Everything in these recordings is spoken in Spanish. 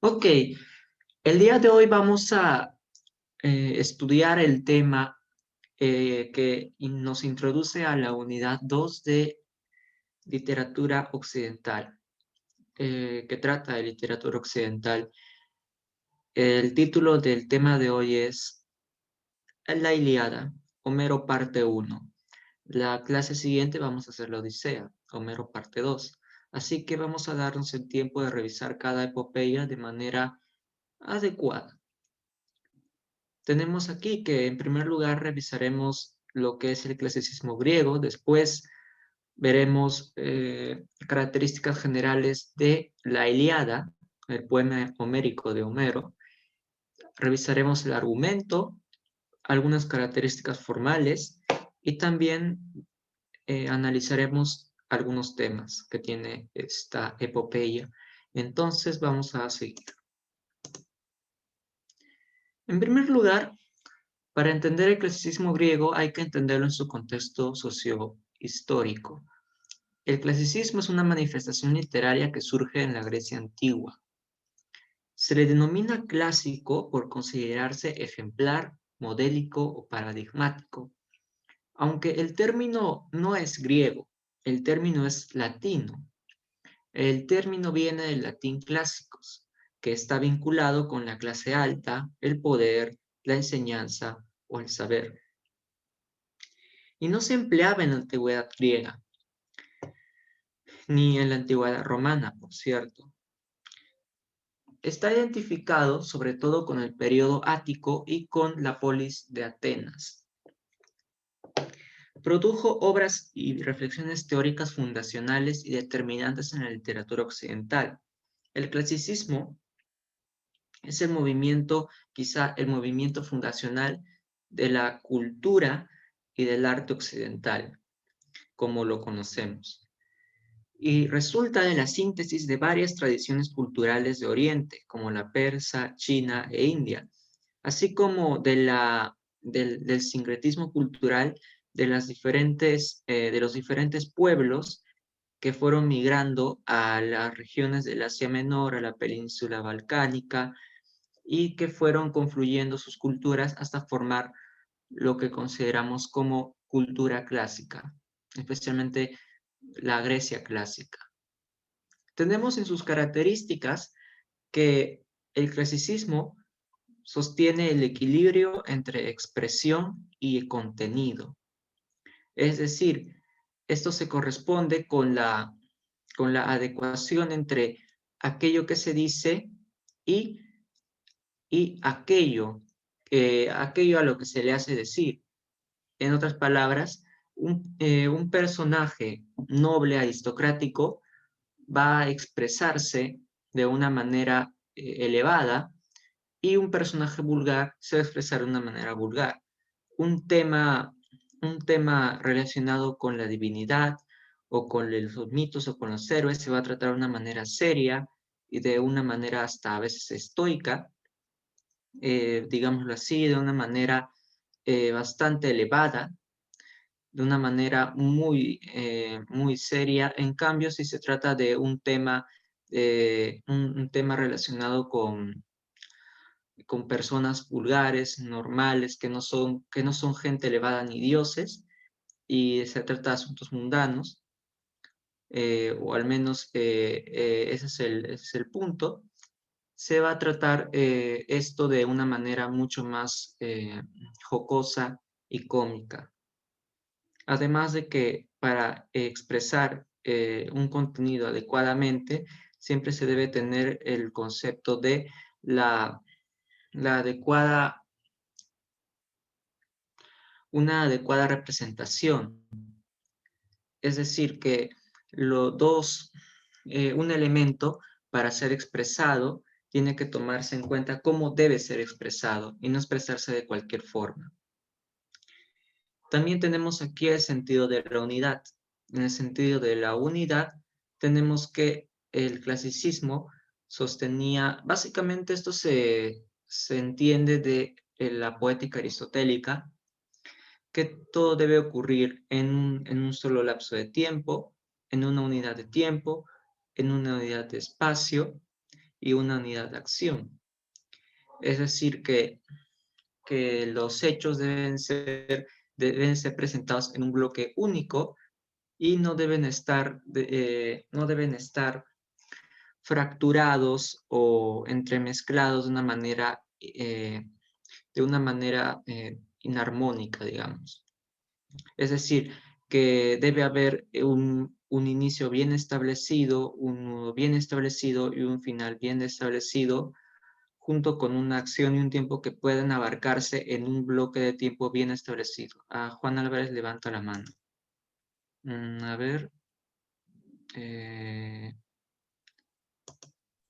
Ok, el día de hoy vamos a estudiar el tema que nos introduce a la unidad 2 de literatura occidental, que trata de literatura occidental. El título del tema de hoy es La Ilíada, Homero parte 1. La clase siguiente vamos a hacer la Odisea, Homero parte 2. Así que vamos a darnos el tiempo de revisar cada epopeya de manera adecuada. Tenemos aquí que en primer lugar revisaremos lo que es el clasicismo griego, después veremos características generales de la Ilíada, el poema homérico de Homero, revisaremos el argumento, algunas características formales y también analizaremos algunos temas que tiene esta epopeya. Entonces vamos a seguir. En primer lugar, para entender el clasicismo griego hay que entenderlo en su contexto socio-histórico. El clasicismo es una manifestación literaria que surge en la Grecia antigua. Se le denomina clásico por considerarse ejemplar, modélico o paradigmático, aunque el término no es griego, el término es latino. El término viene del latín clásicos, que está vinculado con la clase alta, el poder, la enseñanza o el saber. Y no se empleaba en la antigüedad griega, ni en la antigüedad romana, por cierto. Está identificado sobre todo con el periodo ático y con la polis de Atenas. Produjo obras y reflexiones teóricas fundacionales y determinantes en la literatura occidental. El clasicismo es el movimiento, quizá el movimiento fundacional de la cultura y del arte occidental, como lo conocemos. Y resulta de la síntesis de varias tradiciones culturales de Oriente, como la persa, china e india, así como del sincretismo cultural de los diferentes pueblos que fueron migrando a las regiones del Asia Menor, a la península balcánica, y que fueron confluyendo sus culturas hasta formar lo que consideramos como cultura clásica, especialmente la Grecia clásica. Tenemos en sus características que el clasicismo sostiene el equilibrio entre expresión y contenido. Es decir, esto se corresponde con la adecuación entre aquello que se dice y, y aquello a lo que se le hace decir. En otras palabras, un personaje noble, aristocrático, va a expresarse de una manera elevada y un personaje vulgar se va a expresar de una manera vulgar. Un tema, un tema relacionado con la divinidad o con los mitos o con los héroes se va a tratar de una manera seria y de una manera hasta a veces estoica, digámoslo así, de una manera bastante elevada, de una manera muy seria. En cambio, si se trata de un tema relacionado con personas vulgares, normales, que no son gente elevada ni dioses, y se trata de asuntos mundanos, o al menos ese es el punto, se va a tratar esto de una manera mucho más jocosa y cómica. Además de que para expresar un contenido adecuadamente, siempre se debe tener el concepto de la, la adecuada, una adecuada representación. Es decir, que un elemento para ser expresado tiene que tomarse en cuenta cómo debe ser expresado y no expresarse de cualquier forma. También tenemos aquí el sentido de la unidad. En el sentido de la unidad, tenemos que el clasicismo sostenía, básicamente esto se entiende de la poética aristotélica, que todo debe ocurrir en un solo lapso de tiempo, en una unidad de tiempo, en una unidad de espacio, y una unidad de acción. Es decir, que los hechos deben ser presentados en un bloque único y no deben estar fracturados o entremezclados de una manera inarmónica, digamos. Es decir, que debe haber un inicio bien establecido, un nudo bien establecido y un final bien establecido, junto con una acción y un tiempo que puedan abarcarse en un bloque de tiempo bien establecido. Juan Álvarez levanta la mano. A ver.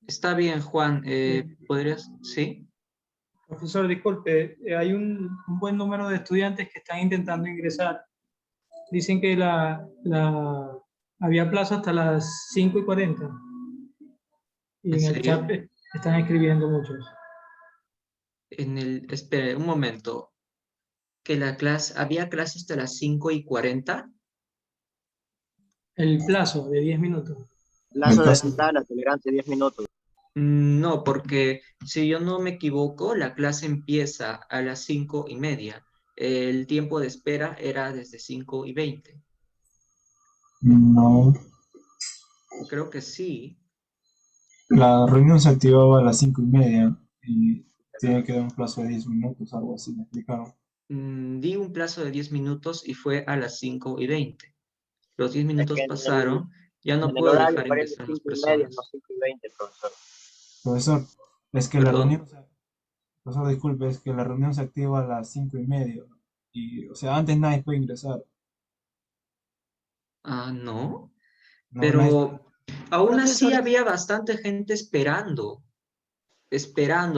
Está bien, Juan. ¿Podrías? ¿Sí? Profesor, disculpe, hay un buen número de estudiantes que están intentando ingresar. Dicen que había plazo hasta las 5:40 y ¿En en el chat serio? están escribiendo muchos. Espere un momento. Que había clase hasta las 5:40. El plazo de 10 minutos. Plazo de ventana, tolerancia 10 minutos. No, porque si yo no me equivoco, la clase empieza a las 5:30. El tiempo de espera era desde 5:20. No, Creo que sí. la reunión se activaba a las 5:30 y tiene que dar un plazo de 10 minutos, algo así, me explicaron. Di un plazo de 10 minutos y fue a las 5:20. Los 10 Es minutos que pasaron, ya no en el puedo horario dejar aparece ingresar más 5:30, no personas. 5:20, profesor. Profesor, es que la ¿Perdón? reunión, profesor, disculpe, es que la reunión se activa a las 5:30 y, o sea, antes nadie puede ingresar, No. no, nadie puede. Pero aún así Profesor, había bastante gente esperando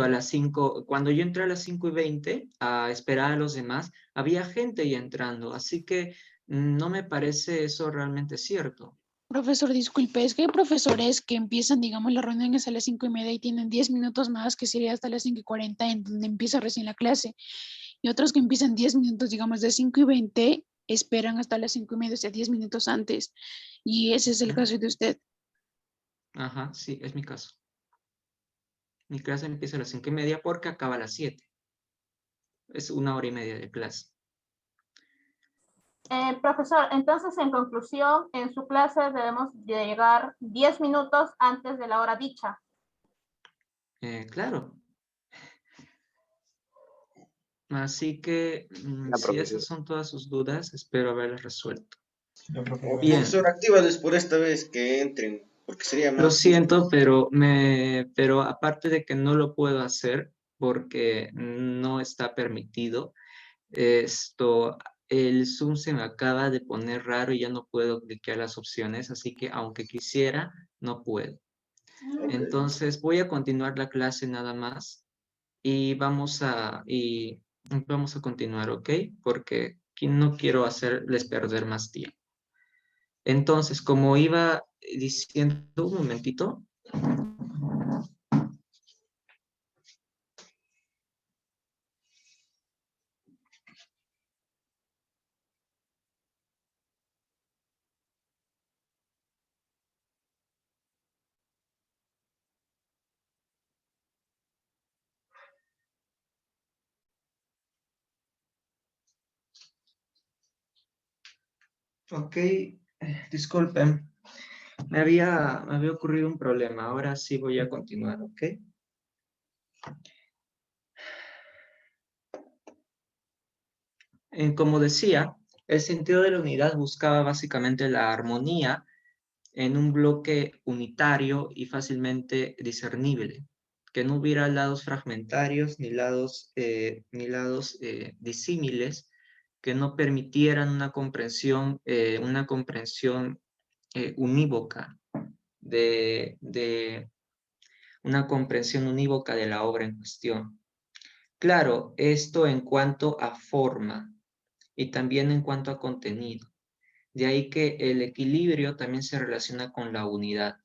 a las 5. Cuando yo entré a las 5:20 a esperar a los demás, había gente ya entrando, así que no me parece eso realmente cierto. profesor, disculpe, es que hay profesores que empiezan, digamos, la reunión es a las 5:30 y tienen 10 minutos más, que sería hasta las 5:40, en donde empieza recién la clase. Y otros que empiezan 10 minutos, digamos, de 5:20, esperan hasta las 5:30, o sea, 10 minutos antes. Y ese es el caso de usted. Ajá, sí, es mi caso. Mi clase empieza a las 5:30 porque acaba a las 7. Es 1 hora y media de clase. Profesor, entonces en conclusión, en su clase debemos llegar 10 minutos antes de la hora dicha. Claro. Así que La si esas profesora. son todas sus dudas, espero haberlas resuelto. Ya, profe, Bien. gracias. Profesor, actívales por esta vez que entren, porque sería Lo más justo. siento, pero aparte de que no lo puedo hacer porque no está permitido, esto, el Zoom se me acaba de poner raro y ya no puedo clicar las opciones, así que aunque quisiera, no puedo. Entonces voy a continuar la clase nada más y vamos a continuar, ¿ok? Porque no quiero hacerles perder más tiempo. Entonces, como iba diciendo, un momentito. Ok, disculpen, me había ocurrido un problema. Ahora sí voy a continuar, ¿ok? Como decía, el sentido de la unidad buscaba básicamente la armonía en un bloque unitario y fácilmente discernible, que no hubiera lados fragmentarios ni lados disímiles que no permitieran una comprensión unívoca de una comprensión unívoca de la obra en cuestión. Claro, esto en cuanto a forma y también en cuanto a contenido. De ahí que el equilibrio también se relaciona con la unidad.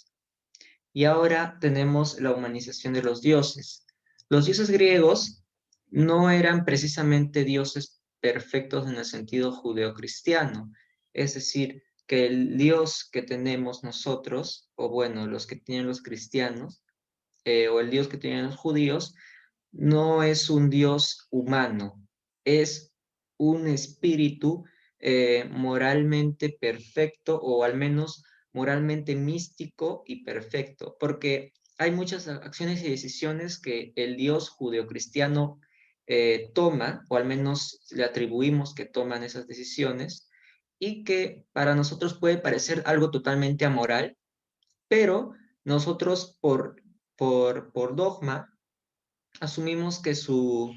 Y ahora tenemos la humanización de los dioses. Los dioses griegos no eran precisamente dioses perfectos en el sentido judeocristiano, es decir, que el Dios que tenemos nosotros, o bueno, los que tienen los cristianos, o el Dios que tenían los judíos, no es un Dios humano, es un espíritu moralmente perfecto, o al menos moralmente místico y perfecto, porque hay muchas acciones y decisiones que el Dios judeocristiano toma, o al menos le atribuimos que toman esas decisiones, y que para nosotros puede parecer algo totalmente amoral, pero nosotros por dogma asumimos que su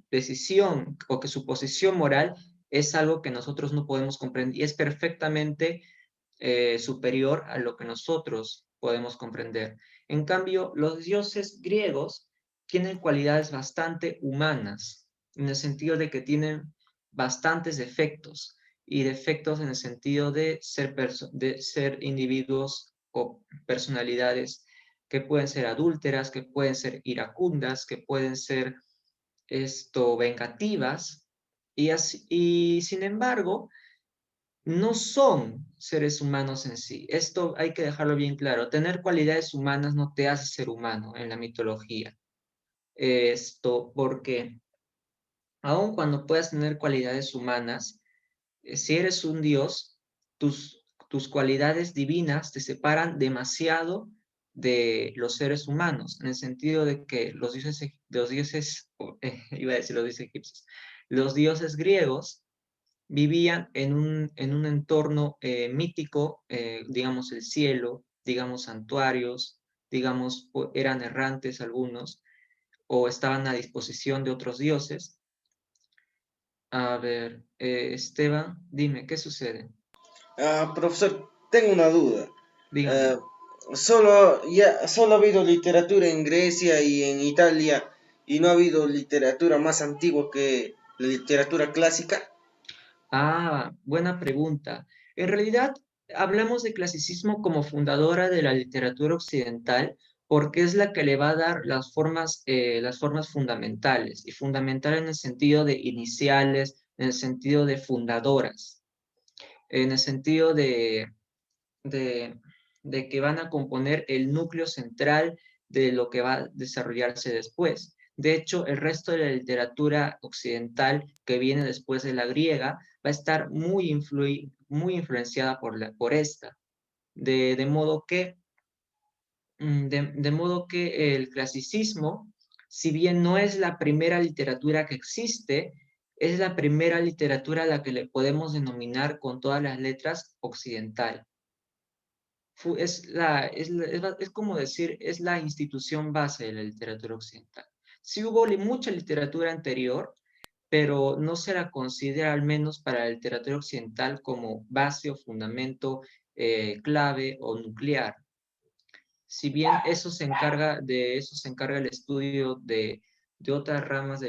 decisión o que su posición moral es algo que nosotros no podemos comprender y es perfectamente superior a lo que nosotros podemos comprender. En cambio, los dioses griegos tienen cualidades bastante humanas, en el sentido de que tienen bastantes defectos, y defectos en el sentido de ser individuos o personalidades que pueden ser adúlteras, que pueden ser iracundas, que pueden ser vengativas, y sin embargo, no son seres humanos en sí. Esto hay que dejarlo bien claro. Tener cualidades humanas no te hace ser humano en la mitología. Porque aun cuando puedas tener cualidades humanas, si eres un dios, tus cualidades divinas te separan demasiado de los seres humanos, en el sentido de que iba a decir los dioses egipcios, los dioses griegos vivían en un entorno mítico, digamos el cielo, digamos santuarios, digamos eran errantes algunos, o estaban a disposición de otros dioses. A ver, Esteban, dime, ¿qué sucede? Profesor, tengo una duda. Dígame. Solo ha habido literatura en Grecia y en Italia, y no ha habido literatura más antigua que la literatura clásica. Buena pregunta. En realidad, hablamos de clasicismo como fundadora de la literatura occidental porque es la que le va a dar las formas fundamentales, y fundamental en el sentido de iniciales, en el sentido de fundadoras, en el sentido de, de que van a componer el núcleo central de lo que va a desarrollarse después. De hecho, el resto de la literatura occidental que viene después de la griega va a estar muy influenciada por esta, de modo que, de modo que el clasicismo, si bien no es la primera literatura que existe, es la primera literatura a la que le podemos denominar con todas las letras occidental. Es como decir, es la institución base de la literatura occidental. Sí hubo mucha literatura anterior, pero no se la considera, al menos para la literatura occidental, como base o fundamento clave o nuclear. Si bien de eso se encarga el estudio de otras ramas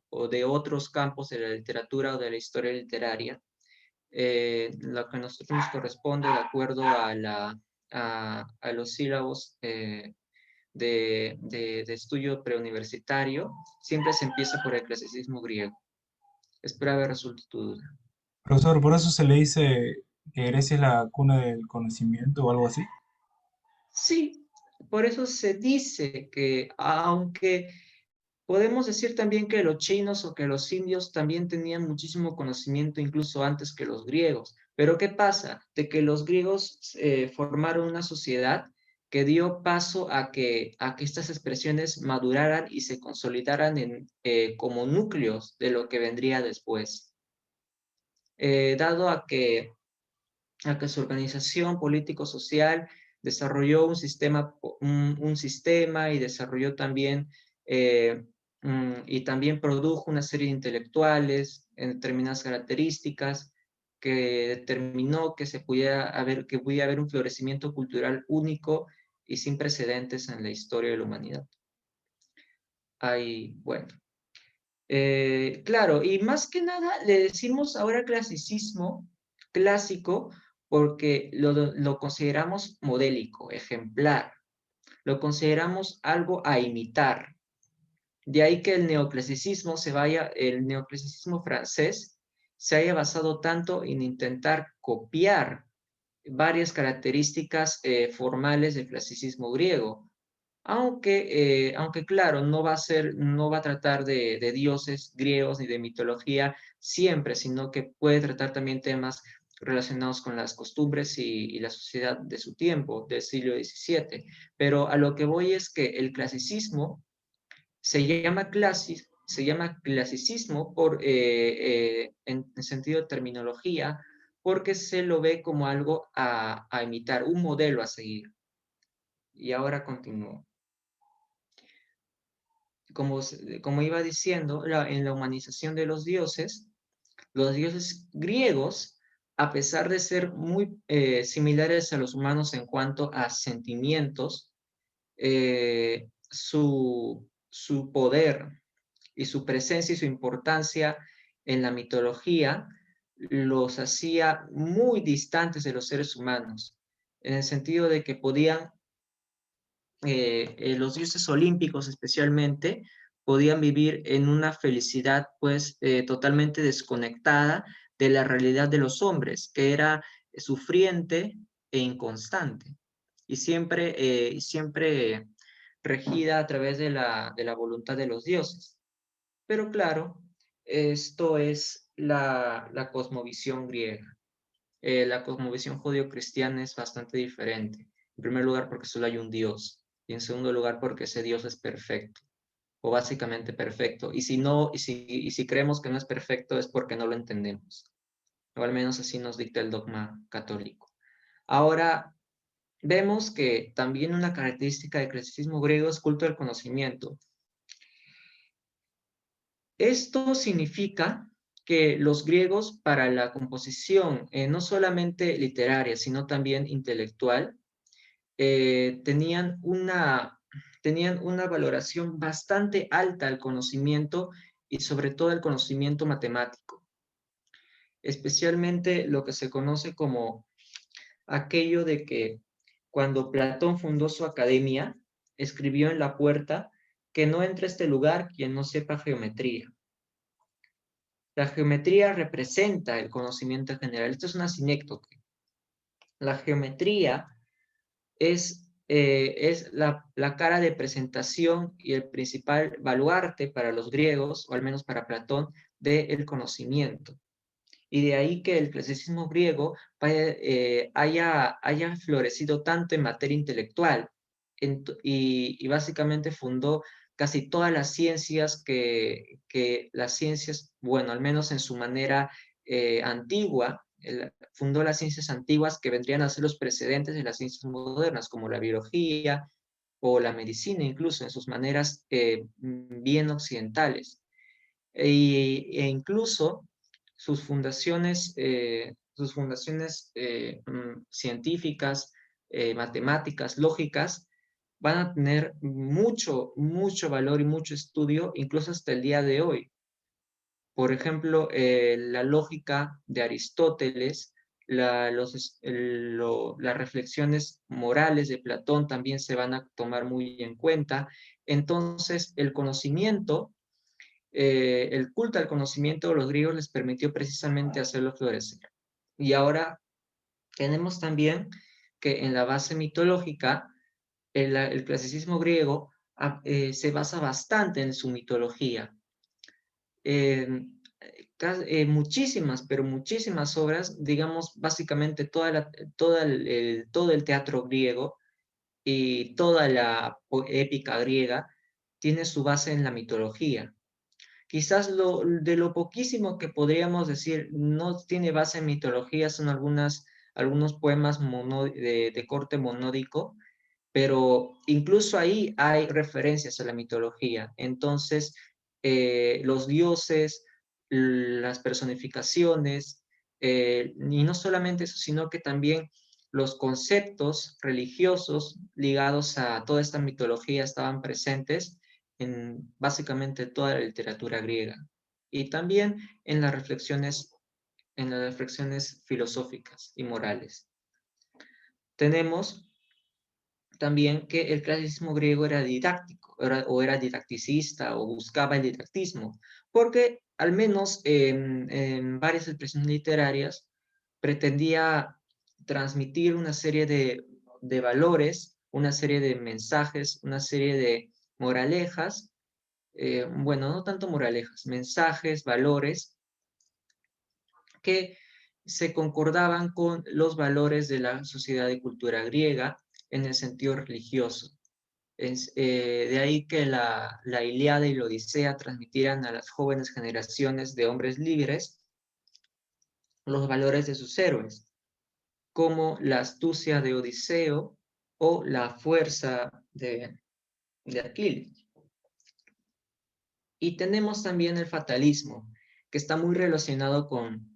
o de otros campos de la literatura o de la historia literaria, lo que a nosotros nos corresponde de acuerdo a los sílabos de estudio preuniversitario, siempre se empieza por el clasicismo griego. Espero haber resuelto tu duda. Profesor, por eso se le dice que Grecia es la cuna del conocimiento o algo así. Sí, por eso se dice que, aunque podemos decir también que los chinos o que los indios también tenían muchísimo conocimiento incluso antes que los griegos. Pero ¿qué pasa? De que los griegos formaron una sociedad que dio paso a que estas expresiones maduraran y se consolidaran como núcleos de lo que vendría después. Dado a que su organización político-social desarrolló un sistema y desarrolló también y también produjo una serie de intelectuales en determinadas características que determinó que que pudiera haber un florecimiento cultural único y sin precedentes en la historia de la humanidad. Bueno, claro, y más que nada le decimos ahora clasicismo clásico porque lo consideramos modélico, ejemplar, lo consideramos algo a imitar. De ahí que el neoclasicismo francés se haya basado tanto en intentar copiar varias características formales del clasicismo griego, Aunque claro, no va a tratar de dioses griegos ni de mitología siempre, sino que puede tratar también temas relacionados con las costumbres y la sociedad de su tiempo, del siglo XVII. Pero a lo que voy es que el clasicismo se llama clasicismo en sentido de terminología, porque se lo ve como algo a imitar, un modelo a seguir. Y ahora continúo. Como iba diciendo, en la humanización de los dioses griegos, a pesar de ser muy similares a los humanos en cuanto a sentimientos, su poder y su presencia y su importancia en la mitología los hacía muy distantes de los seres humanos, en el sentido de que podían los dioses olímpicos especialmente, podían vivir en una felicidad pues totalmente desconectada de la realidad de los hombres, que era sufriente e inconstante, y siempre regida a través de la voluntad de los dioses. Pero claro, esto es la cosmovisión griega. La cosmovisión judío-cristiana es bastante diferente. En primer lugar, porque solo hay un Dios. Y en segundo lugar, porque ese Dios es perfecto, o básicamente perfecto. Y si creemos que no es perfecto, es porque no lo entendemos. O al menos así nos dicta el dogma católico. Ahora, vemos que también una característica del clasicismo griego es culto al conocimiento. Esto significa que los griegos para la composición, no solamente literaria, sino también intelectual, tenían una valoración bastante alta al conocimiento y sobre todo el conocimiento matemático, especialmente lo que se conoce como aquello de que cuando Platón fundó su academia, escribió en la puerta que no entre a este lugar quien no sepa geometría. La geometría representa el conocimiento general. Esto es una sinécdoque. La geometría es la cara de presentación y el principal baluarte para los griegos, o al menos para Platón, del conocimiento. Y de ahí que el clasicismo griego haya florecido tanto en materia intelectual y básicamente fundó casi todas las ciencias que las ciencias, bueno, al menos en su manera antigua, fundó las ciencias antiguas que vendrían a ser los precedentes de las ciencias modernas, como la biología o la medicina, incluso en sus maneras bien occidentales. E incluso sus fundaciones científicas, matemáticas, lógicas, van a tener mucho, mucho valor y mucho estudio, incluso hasta el día de hoy. Por ejemplo, la lógica de Aristóteles, las reflexiones morales de Platón también se van a tomar muy en cuenta. Entonces, el conocimiento, el culto al conocimiento de los griegos les permitió precisamente hacerlo florecer. Y ahora tenemos también que en la base mitológica, el clasicismo griego se basa bastante en su mitología. Muchísimas, pero muchísimas obras, digamos, básicamente todo el teatro griego y toda la épica griega tiene su base en la mitología. Quizás de lo poquísimo que podríamos decir no tiene base en mitología son algunos poemas de corte monódico, pero incluso ahí hay referencias a la mitología. Entonces, los dioses, las personificaciones, y no solamente eso, sino que también los conceptos religiosos ligados a toda esta mitología estaban presentes en básicamente toda la literatura griega y también en las reflexiones filosóficas y morales. Tenemos también que el clasicismo griego era didáctico, era didacticista o buscaba el didactismo, porque al menos en varias expresiones literarias pretendía transmitir una serie de valores una serie de mensajes, una serie de moralejas, bueno, no tanto moralejas, mensajes, valores, que se concordaban con los valores de la sociedad y cultura griega en el sentido religioso. De ahí que la Ilíada y la Odisea transmitieran a las jóvenes generaciones de hombres libres los valores de sus héroes, como la astucia de Odiseo o la fuerza de Aquiles. Y tenemos también el fatalismo, que está muy relacionado con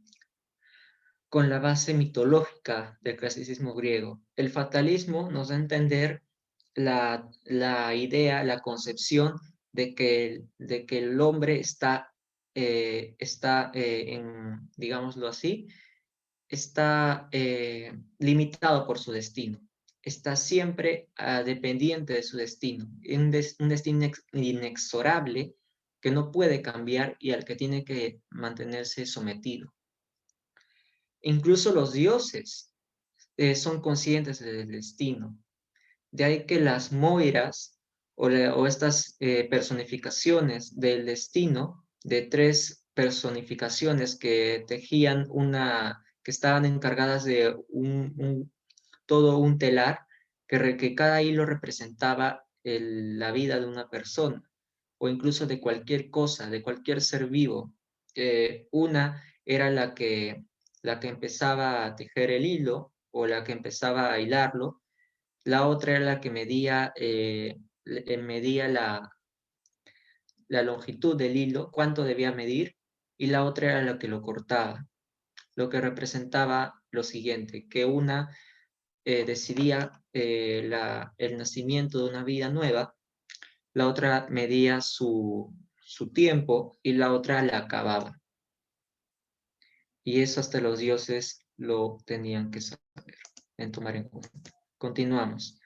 la base mitológica del clasicismo griego. El fatalismo nos da a entender la idea, la concepción de que el hombre está, digámoslo así, está limitado por su destino. Está siempre dependiente de su destino. Un destino inexorable que no puede cambiar y al que tiene que mantenerse sometido. Incluso los dioses son conscientes del destino. De ahí que las moiras o estas personificaciones del destino, de tres personificaciones que tejían que estaban encargadas de todo un telar, que cada hilo representaba la vida de una persona, o incluso de cualquier cosa, de cualquier ser vivo. Una era la que empezaba a tejer el hilo, o la que empezaba a hilarlo. La otra era la que medía la longitud del hilo, cuánto debía medir, y la otra era la que lo cortaba, lo que representaba lo siguiente, que una decidía el nacimiento de una vida nueva, la otra medía su tiempo y la otra la acababa. Y eso hasta los dioses lo tenían que saber, en tomar en cuenta. Continuamos.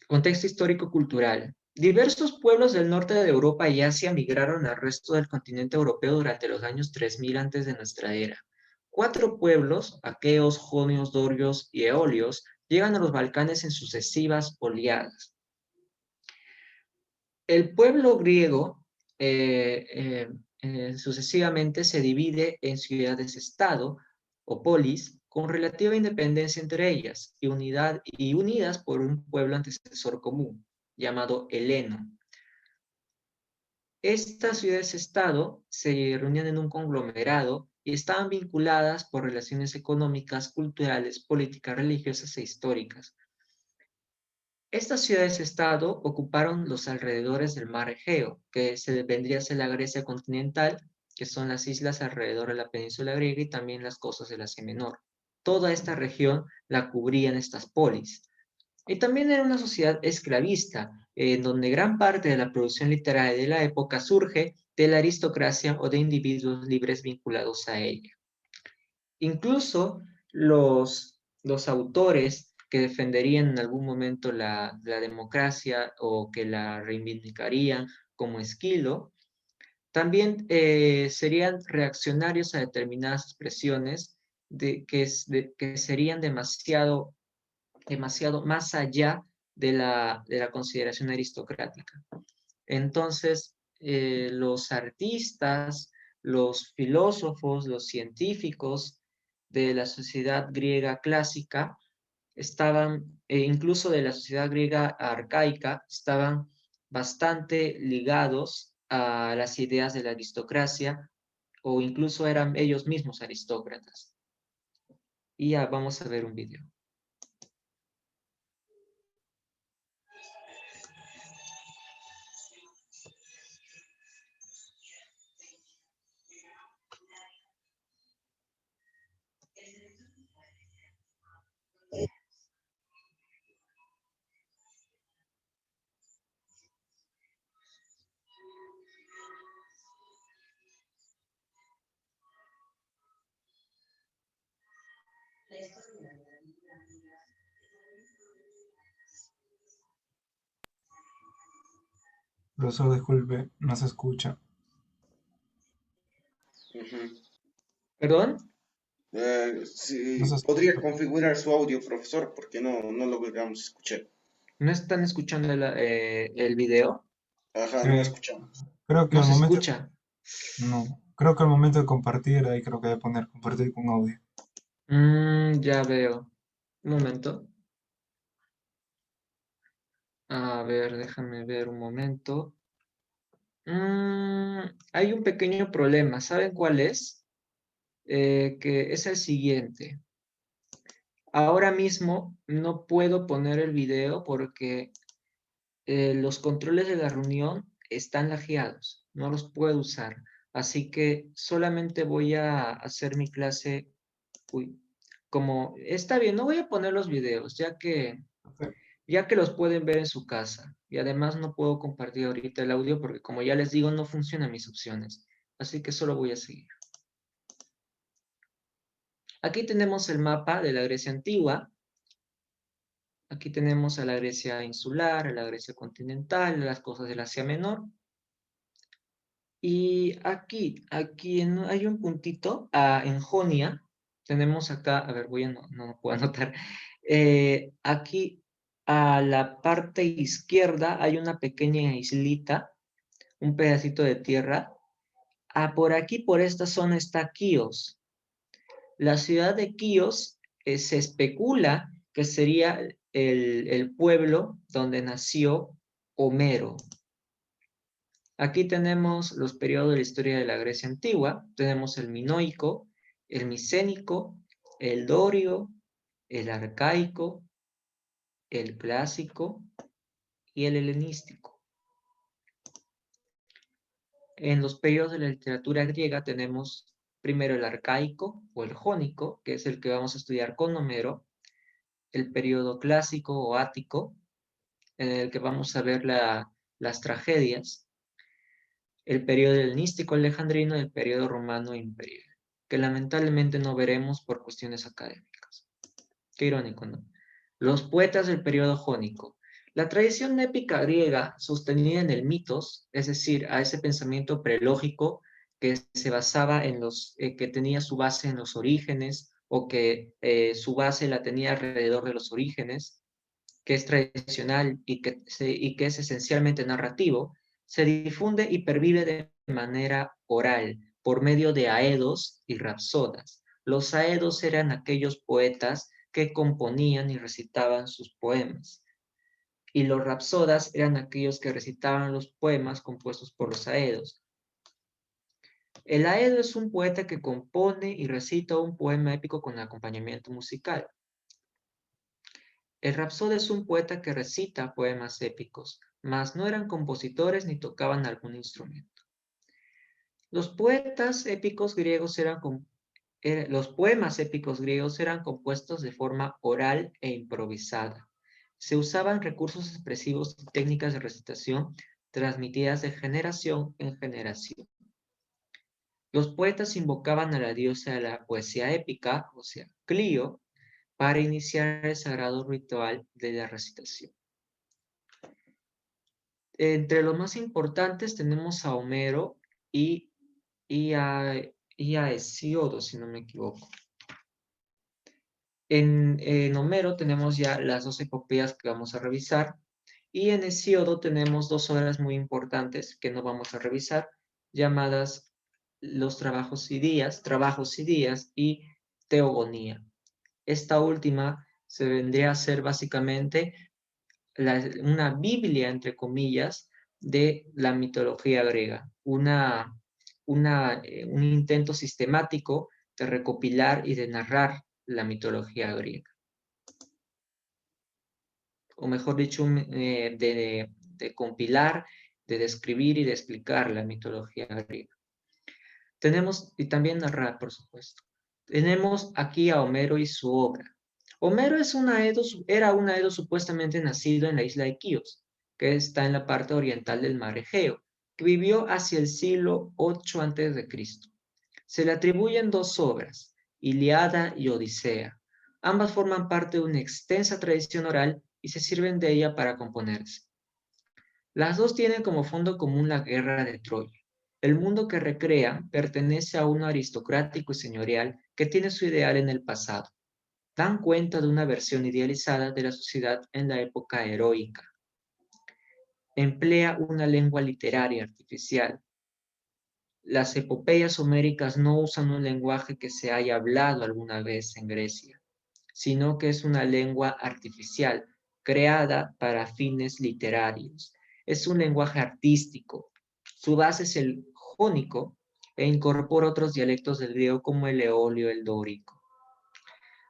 Contexto histórico-cultural. Diversos pueblos del norte de Europa y Asia migraron al resto del continente europeo durante los años 3000 antes de nuestra era. 4 pueblos, aqueos, jonios, dorios y eolios, llegan a los Balcanes en sucesivas oleadas. El pueblo griego sucesivamente se divide en ciudades-estado o polis con relativa independencia entre ellas y unidas por un pueblo antecesor común, llamado Heleno. Estas ciudades-estado se reunían en un conglomerado y estaban vinculadas por relaciones económicas, culturales, políticas, religiosas e históricas. Estas ciudades-estado ocuparon los alrededores del mar Egeo, que vendría a ser la Grecia continental, que son las islas alrededor de la península griega y también las costas del Asia Menor. Toda esta región la cubrían estas polis. Y también era una sociedad esclavista, en donde gran parte de la producción literaria de la época surge de la aristocracia o de individuos libres vinculados a ella. Incluso los autores que defenderían en algún momento la democracia o que la reivindicarían, como Esquilo, también serían reaccionarios a determinadas expresiones que serían demasiado más allá de la consideración aristocrática. Entonces, los artistas, los filósofos, los científicos de la sociedad griega clásica incluso de la sociedad griega arcaica, estaban bastante ligados a las ideas de la aristocracia o incluso eran ellos mismos aristócratas. Y ya vamos a ver un video. Profesor, disculpe, no se escucha. Ujú. ¿Perdón? Si No se podría escucha. configurar su audio, profesor, porque no lo logramos escuchar. ¿No están escuchando el video? Ajá, no Cre- escuchamos. Creo que ¿No al se momento, escucha? no, creo que al momento de compartir, ahí creo que de poner compartir con audio. Ya veo. Un momento. A ver, déjame ver un momento. Hay un pequeño problema. ¿Saben cuál es? Que es el siguiente. Ahora mismo no puedo poner el video porque los controles de la reunión están lagueados. No los puedo usar. Así que solamente voy a hacer mi clase. Uy, como está bien, no voy a poner los videos, ya que los pueden ver en su casa. Y además no puedo compartir ahorita el audio porque como ya les digo, no funcionan mis opciones. Así que solo voy a seguir. Aquí tenemos el mapa de la Grecia antigua. Aquí tenemos a la Grecia insular, a la Grecia continental, las cosas del Asia Menor. Y hay un puntito, en Jonia, tenemos acá, a ver, no lo puedo anotar. Aquí a la parte izquierda hay una pequeña islita, un pedacito de tierra. Por aquí, por esta zona, está Quíos. La ciudad de Quíos se especula que sería el pueblo donde nació Homero. Aquí tenemos los periodos de la historia de la Grecia antigua. Tenemos el minoico, el micénico, el dorio, el arcaico, el clásico y el helenístico. En los periodos de la literatura griega tenemos primero el arcaico o el jónico, que es el que vamos a estudiar con Homero, el periodo clásico o ático, en el que vamos a ver las tragedias, el periodo helenístico alejandrino y el periodo romano imperial, que lamentablemente no veremos por cuestiones académicas. Qué irónico, ¿no? Los poetas del periodo jónico. La tradición épica griega, sostenida en el mitos, es decir, a ese pensamiento prelógico que se basaba en que tenía su base en los orígenes, o que su base la tenía alrededor de los orígenes, que es tradicional y que es esencialmente narrativo, se difunde y pervive de manera oral, por medio de aedos y rapsodas. Los aedos eran aquellos poetas que componían y recitaban sus poemas, y los rapsodas eran aquellos que recitaban los poemas compuestos por los aedos. El aedo es un poeta que compone y recita un poema épico con acompañamiento musical. El rapsoda es un poeta que recita poemas épicos, mas no eran compositores ni tocaban algún instrumento. Los poemas épicos griegos eran compuestos de forma oral e improvisada. Se usaban recursos expresivos y técnicas de recitación transmitidas de generación en generación. Los poetas invocaban a la diosa de la poesía épica, o sea, Clio, para iniciar el sagrado ritual de la recitación. Entre los más importantes tenemos a Homero y a Hesíodo, si no me equivoco. En Homero tenemos ya las dos epopeyas que vamos a revisar, y en Hesíodo tenemos dos obras muy importantes que no vamos a revisar, llamadas los Trabajos y Días y Teogonía. Esta última se vendría a ser básicamente una Biblia, entre comillas, de la mitología griega, un intento sistemático de recopilar y de narrar la mitología griega. O mejor dicho, de compilar, de describir y de explicar la mitología griega. Tenemos, y también narrar, por supuesto. Tenemos aquí a Homero y su obra. Homero era un aedo supuestamente nacido en la isla de Quíos, que está en la parte oriental del mar Egeo, que vivió hacia el siglo 8 a.C. Se le atribuyen dos obras, Ilíada y Odisea. Ambas forman parte de una extensa tradición oral y se sirven de ella para componerse. Las dos tienen como fondo común la guerra de Troya. El mundo que recrean pertenece a uno aristocrático y señorial que tiene su ideal en el pasado. Dan cuenta de una versión idealizada de la sociedad en la época heroica. Emplea una lengua literaria artificial. Las epopeyas homéricas no usan un lenguaje que se haya hablado alguna vez en Grecia, sino que es una lengua artificial, creada para fines literarios. Es un lenguaje artístico. Su base es el jónico e incorpora otros dialectos del griego como el eolio, el dórico.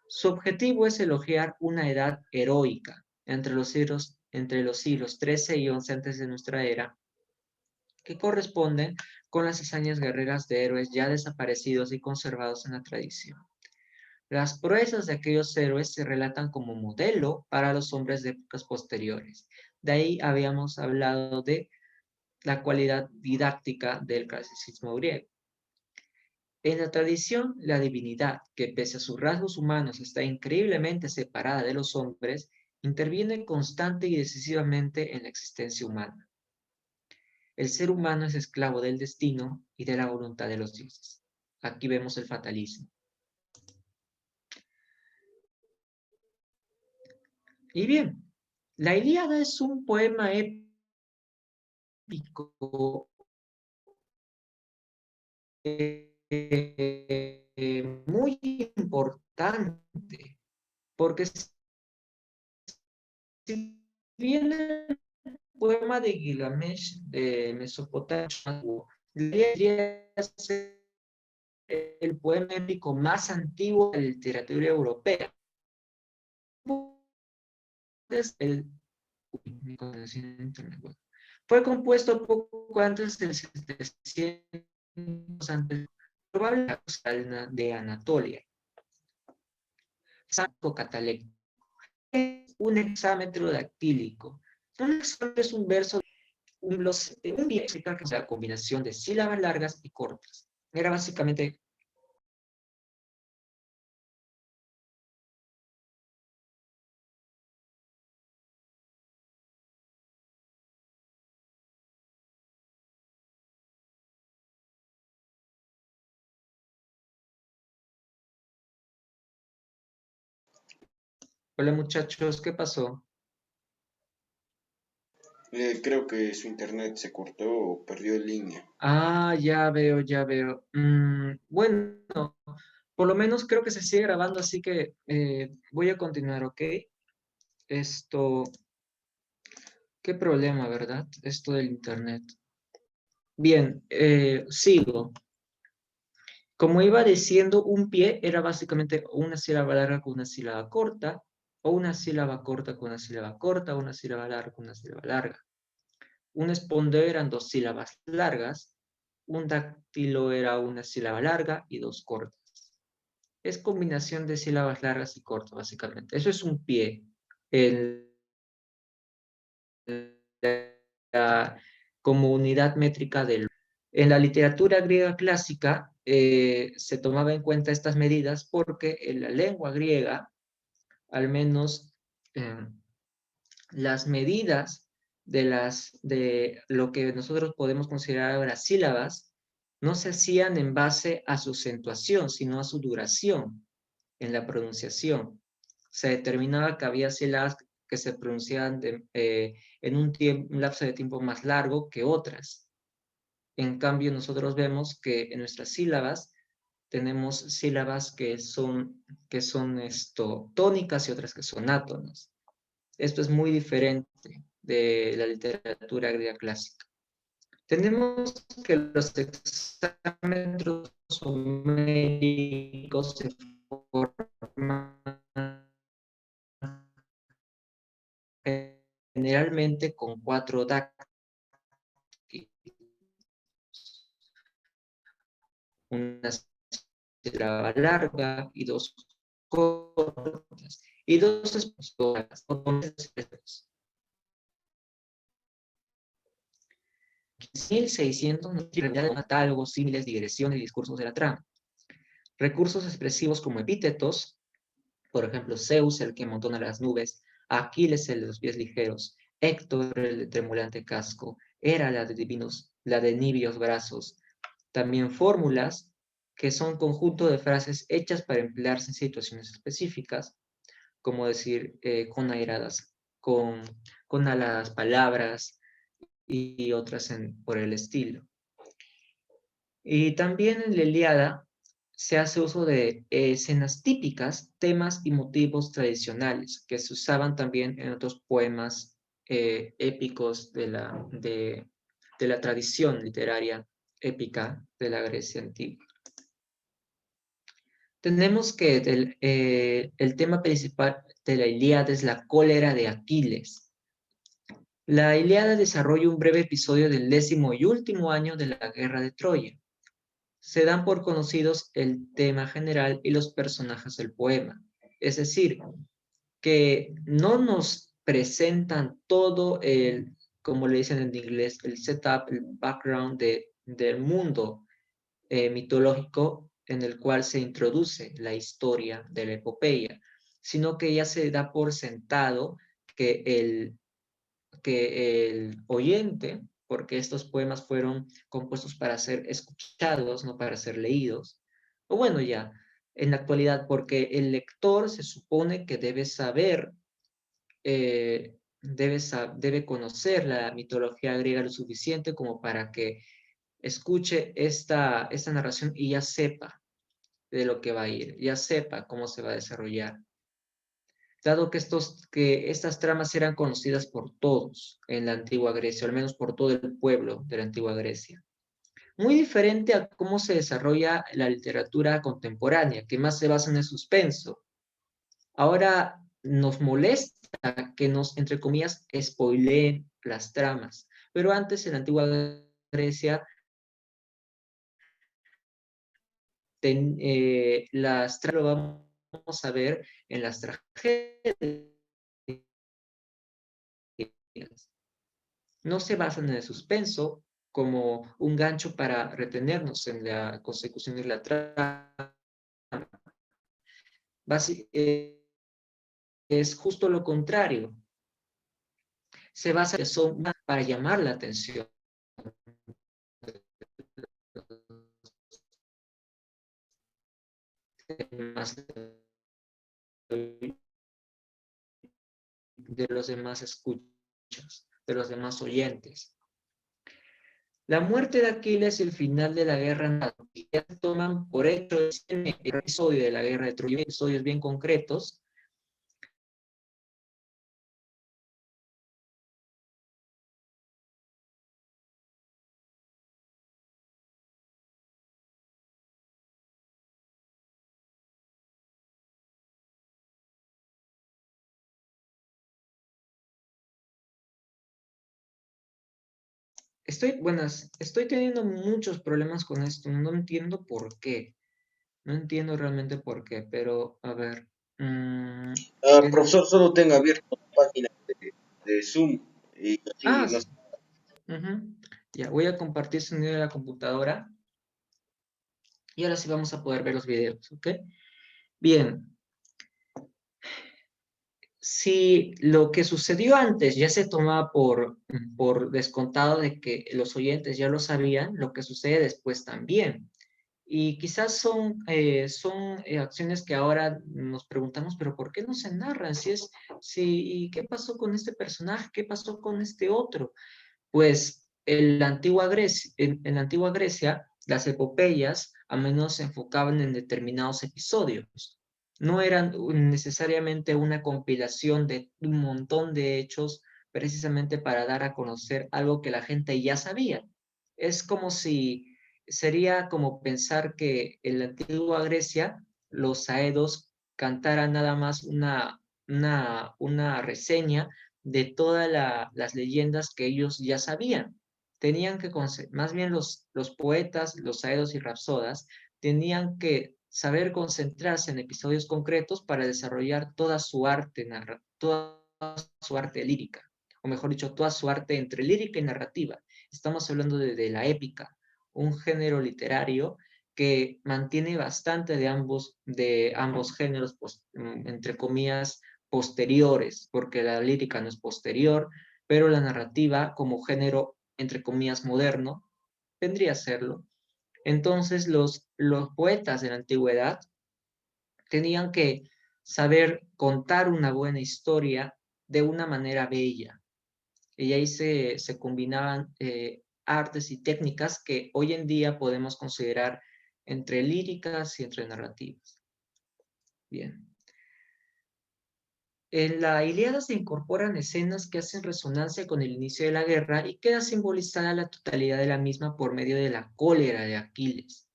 Su objetivo es elogiar una edad heroica entre los siglos XIII y XI antes de nuestra era, que corresponden con las hazañas guerreras de héroes ya desaparecidos y conservados en la tradición. Las proezas de aquellos héroes se relatan como modelo para los hombres de épocas posteriores. De ahí habíamos hablado de la cualidad didáctica del clasicismo griego. En la tradición, la divinidad, que pese a sus rasgos humanos está increíblemente separada de los hombres, interviene constante y decisivamente en la existencia humana. El ser humano es esclavo del destino y de la voluntad de los dioses. Aquí vemos el fatalismo. Y bien, la Ilíada es un poema épico muy importante, porque si bien el poema de Gilgamesh de Mesopotamia debería ser el poema épico más antiguo de la literatura europea, fue compuesto poco antes del 700 antes, probablemente de Anatolia. Santo catalecto es un hexámetro dactílico. Un hexámetro es un verso, un la combinación de sílabas largas y cortas. Era básicamente hola muchachos, ¿qué pasó? Creo que su internet se cortó o perdió línea. Ah, ya veo, ya veo. Bueno, por lo menos creo que se sigue grabando, así que voy a continuar, ¿ok? Esto, qué problema, ¿verdad? Esto del internet. Bien, sigo. Como iba diciendo, un pie era básicamente una sílaba larga con una sílaba corta, o una sílaba corta con una sílaba corta, o una sílaba larga con una sílaba larga. Un espondeo eran dos sílabas largas, un dáctilo era una sílaba larga y dos cortas. Es combinación de sílabas largas y cortas, básicamente. Eso es un pie. Como unidad métrica del... En la literatura griega clásica se tomaba en cuenta estas medidas porque en la lengua griega, al menos las medidas de lo que nosotros podemos considerar ahora sílabas, no se hacían en base a su acentuación, sino a su duración en la pronunciación. Se determinaba que había sílabas que se pronunciaban en un lapso de tiempo más largo que otras. En cambio, nosotros vemos que en nuestras sílabas tenemos sílabas que son tónicas y otras que son átonas. Esto es muy diferente de la literatura griega clásica. Tenemos que los hexámetros homéricos se forman generalmente con 4 dáctilos. Una sílaba larga y 2 cortas, y 2 esposas. 1600 catálogos, símiles, digresiones y discursos de la trama. Recursos expresivos como epítetos, por ejemplo, Zeus, el que montona las nubes, Aquiles, el de los pies ligeros, Héctor, el de tremulante casco, Hera, la de nibios brazos, También fórmulas, que son conjunto de frases hechas para emplearse en situaciones específicas, como decir con airadas, con aladas palabras y otras por el estilo. Y también en la Ilíada se hace uso de escenas típicas, temas y motivos tradicionales que se usaban también en otros poemas épicos de la tradición literaria épica de la Grecia antigua. Tenemos que el tema principal de la Ilíada es la cólera de Aquiles. La Ilíada desarrolla un breve episodio del 10º y último año de la guerra de Troya. Se dan por conocidos el tema general y los personajes del poema. Es decir, que no nos presentan todo el, como le dicen en inglés, el setup, el background del mundo mitológico en el cual se introduce la historia de la epopeya, sino que ya se da por sentado que el oyente, porque estos poemas fueron compuestos para ser escuchados, no para ser leídos, o bueno, ya, en la actualidad, porque el lector se supone que debe saber, debe conocer la mitología griega lo suficiente como para que escuche esta narración y ya sepa de lo que va a ir, ya sepa cómo se va a desarrollar. Dado que estas tramas eran conocidas por todos en la antigua Grecia, o al menos por todo el pueblo de la antigua Grecia. Muy diferente a cómo se desarrolla la literatura contemporánea, que más se basa en el suspenso. Ahora nos molesta que nos, entre comillas, spoileen las tramas, pero antes en la antigua Grecia las tramas lo vamos a ver en las tragedias. No se basan en el suspenso como un gancho para retenernos en la consecución de la trama. Es justo lo contrario. Se basa en son para llamar la atención de los demás escuchas, de los demás oyentes. La muerte de Aquiles y el final de la guerra ya se toman por hecho el episodio de la guerra de Troya, episodios bien concretos. Estoy teniendo muchos problemas con esto, no entiendo por qué. No entiendo realmente por qué, pero a ver. Profesor, solo tenga abierto la página de Zoom y no sé. Ya, voy a compartir sonido de la computadora. Y ahora sí vamos a poder ver los videos, ¿ok? Bien. Si lo que sucedió antes ya se tomaba por descontado de que los oyentes ya lo sabían, lo que sucede después también. Y quizás son acciones que ahora nos preguntamos, pero ¿por qué no se narran? ¿Y qué pasó con este personaje? ¿Qué pasó con este otro? Pues en la antigua Grecia, las epopeyas a menudo se enfocaban en determinados episodios. No eran necesariamente una compilación de un montón de hechos precisamente para dar a conocer algo que la gente ya sabía. Es como si sería como pensar que en la antigua Grecia los aedos cantaran nada más una reseña de todas las leyendas que ellos ya sabían. Tenían que, más bien los poetas, los aedos y rapsodas, tenían que saber concentrarse en episodios concretos para desarrollar toda su arte lírica, o mejor dicho, toda su arte entre lírica y narrativa. Estamos hablando de la épica, un género literario que mantiene bastante de ambos géneros, pues, entre comillas, posteriores, porque la lírica no es posterior, pero la narrativa como género, entre comillas, moderno, vendría a serlo, Entonces los poetas de la antigüedad tenían que saber contar una buena historia de una manera bella. Y ahí se combinaban artes y técnicas que hoy en día podemos considerar entre líricas y entre narrativas. Bien. En la Ilíada se incorporan escenas que hacen resonancia con el inicio de la guerra y queda simbolizada la totalidad de la misma por medio de la cólera de Aquiles.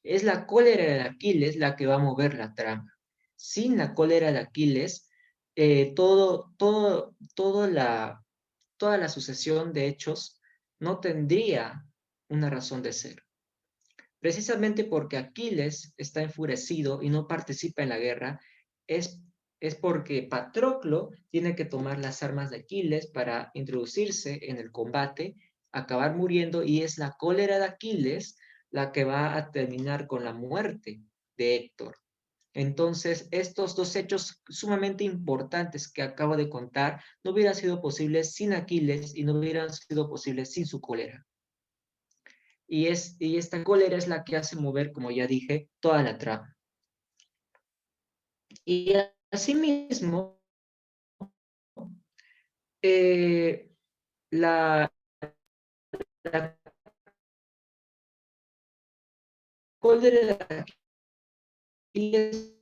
Es la cólera de Aquiles la que va a mover la trama. Sin la cólera de Aquiles, toda la sucesión de hechos no tendría una razón de ser. Precisamente porque Aquiles está enfurecido y no participa en la guerra, es porque Patroclo tiene que tomar las armas de Aquiles para introducirse en el combate, acabar muriendo, y es la cólera de Aquiles la que va a terminar con la muerte de Héctor. Entonces, estos dos hechos sumamente importantes que acabo de contar no hubieran sido posibles sin Aquiles y no hubieran sido posibles sin su cólera. Y esta cólera es la que hace mover, como ya dije, toda la trama. Y asimismo, la cólera de Aquiles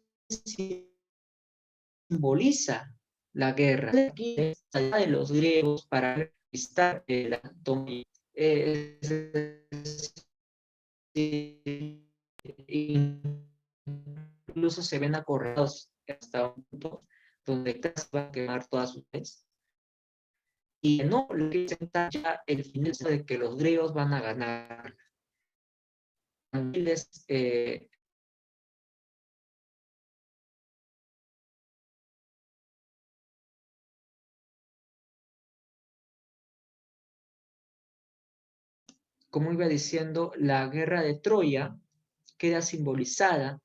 simboliza la guerra. Aquiles allá de los griegos para conquistar la Anatolia. Incluso se ven acorralados hasta un punto donde casi va a quemar todas sus veces. Y no le presenta ya el final de que los griegos van a ganar. Como iba diciendo, la guerra de Troya queda simbolizada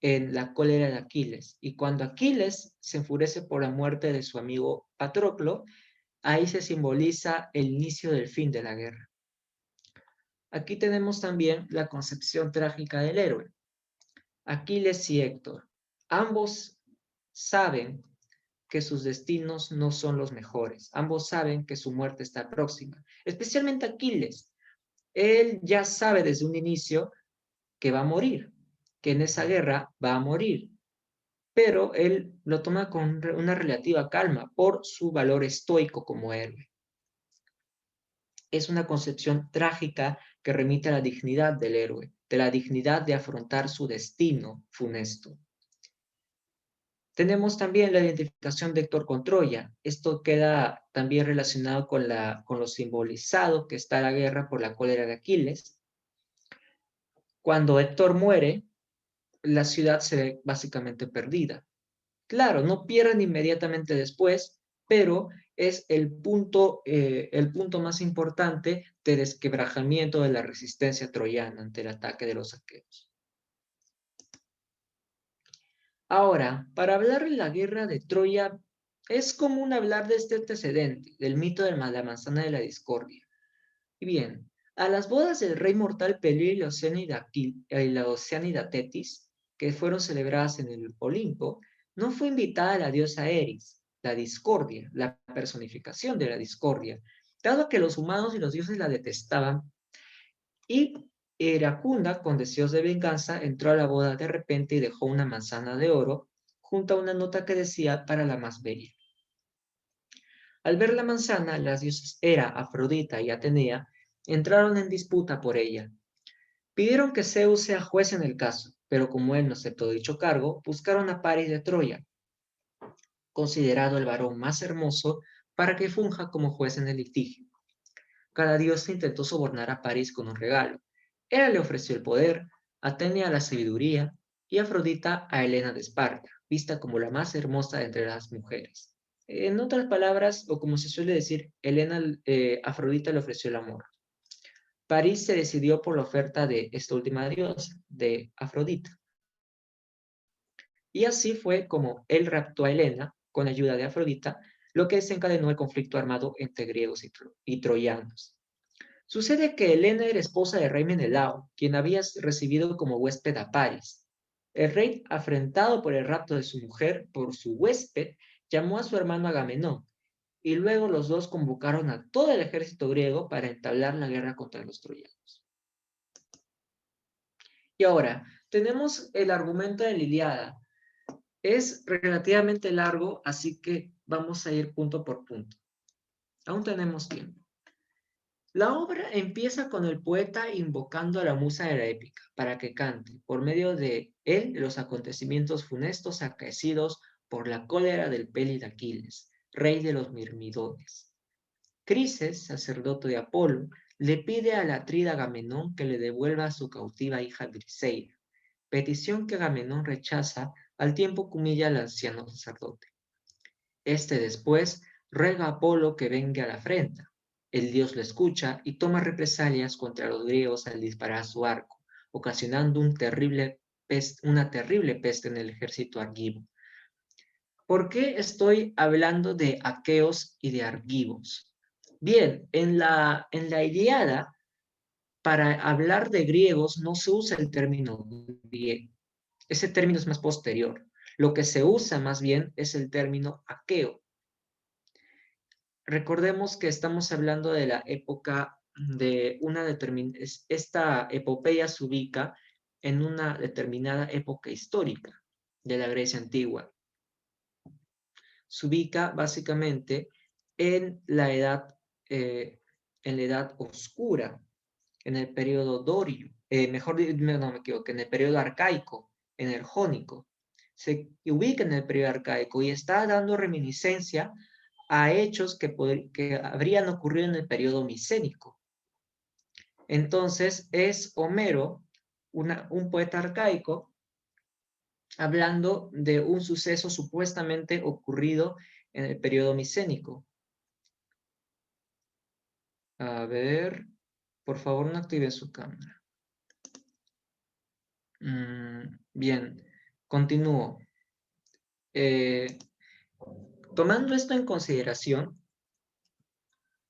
en la cólera de Aquiles. Y cuando Aquiles se enfurece por la muerte de su amigo Patroclo, ahí se simboliza el inicio del fin de la guerra. Aquí tenemos también la concepción trágica del héroe. Aquiles y Héctor. Ambos saben que sus destinos no son los mejores. Ambos saben que su muerte está próxima. Especialmente Aquiles. Él ya sabe desde un inicio que va a morir, que en esa guerra va a morir. Pero él lo toma con una relativa calma por su valor estoico como héroe. Es una concepción trágica que remite a la dignidad del héroe, de la dignidad de afrontar su destino funesto. Tenemos también la identificación de Héctor con Troya. Esto queda también relacionado con lo simbolizado que está la guerra por la cólera de Aquiles. Cuando Héctor muere, la ciudad se ve básicamente perdida. Claro, no pierden inmediatamente después, pero es el punto más importante de desquebrajamiento de la resistencia troyana ante el ataque de los aqueos. Ahora, para hablar de la guerra de Troya, es común hablar de este antecedente, del mito de la manzana de la discordia. Y bien, a las bodas del rey mortal Peleo y la Oceánida Tetis, que fueron celebradas en el Olimpo, no fue invitada la diosa Eris, la discordia, la personificación de la discordia, dado que los humanos y los dioses la detestaban, y Iracunda, con deseos de venganza, entró a la boda de repente y dejó una manzana de oro junto a una nota que decía para la más bella. Al ver la manzana, las diosas Hera, Afrodita y Atenea entraron en disputa por ella. Pidieron que Zeus sea juez en el caso, pero como él no aceptó dicho cargo, buscaron a Paris de Troya, considerado el varón más hermoso, para que funja como juez en el litigio. Cada diosa intentó sobornar a Paris con un regalo. Hera le ofreció el poder, Atenea la sabiduría y Afrodita a Helena de Esparta, vista como la más hermosa entre las mujeres. En otras palabras, o como se suele decir, Afrodita le ofreció el amor. Paris se decidió por la oferta de esta última diosa, de Afrodita. Y así fue como él raptó a Helena con ayuda de Afrodita, lo que desencadenó el conflicto armado entre griegos y troyanos. Sucede que Helena era esposa del rey Menelao, quien había recibido como huésped a París. El rey, afrentado por el rapto de su mujer por su huésped, llamó a su hermano Agamenón, y luego los dos convocaron a todo el ejército griego para entablar la guerra contra los troyanos. Y ahora, tenemos el argumento de la Ilíada. Es relativamente largo, así que vamos a ir punto por punto. Aún tenemos tiempo. La obra empieza con el poeta invocando a la musa de la épica para que cante, por medio de él, los acontecimientos funestos acaecidos por la cólera del Pélide Aquiles, rey de los Mirmidones. Crises, sacerdote de Apolo, le pide al atrida Agamenón que le devuelva a su cautiva hija Briseida, petición que Agamenón rechaza al tiempo que humilla al anciano sacerdote. Este después ruega a Apolo que venga a la afrenta. El dios lo escucha y toma represalias contra los griegos al disparar su arco, ocasionando una terrible peste en el ejército argivo. ¿Por qué estoy hablando de aqueos y de argivos? Bien, en la Ilíada, para hablar de griegos no se usa el término griego. Ese término es más posterior. Lo que se usa más bien es el término aqueo. Recordemos que estamos hablando de la época de una determinada... Esta epopeya se ubica en una determinada época histórica de la Grecia antigua. Se ubica básicamente en la edad oscura, en el periodo dorio, en el periodo arcaico, en el jónico. Se ubica en el periodo arcaico y está dando reminiscencia a hechos que habrían ocurrido en el periodo micénico. Entonces es Homero, un poeta arcaico, hablando de un suceso supuestamente ocurrido en el periodo micénico. A ver, por favor no activen su cámara. Bien, continúo. Tomando esto en consideración,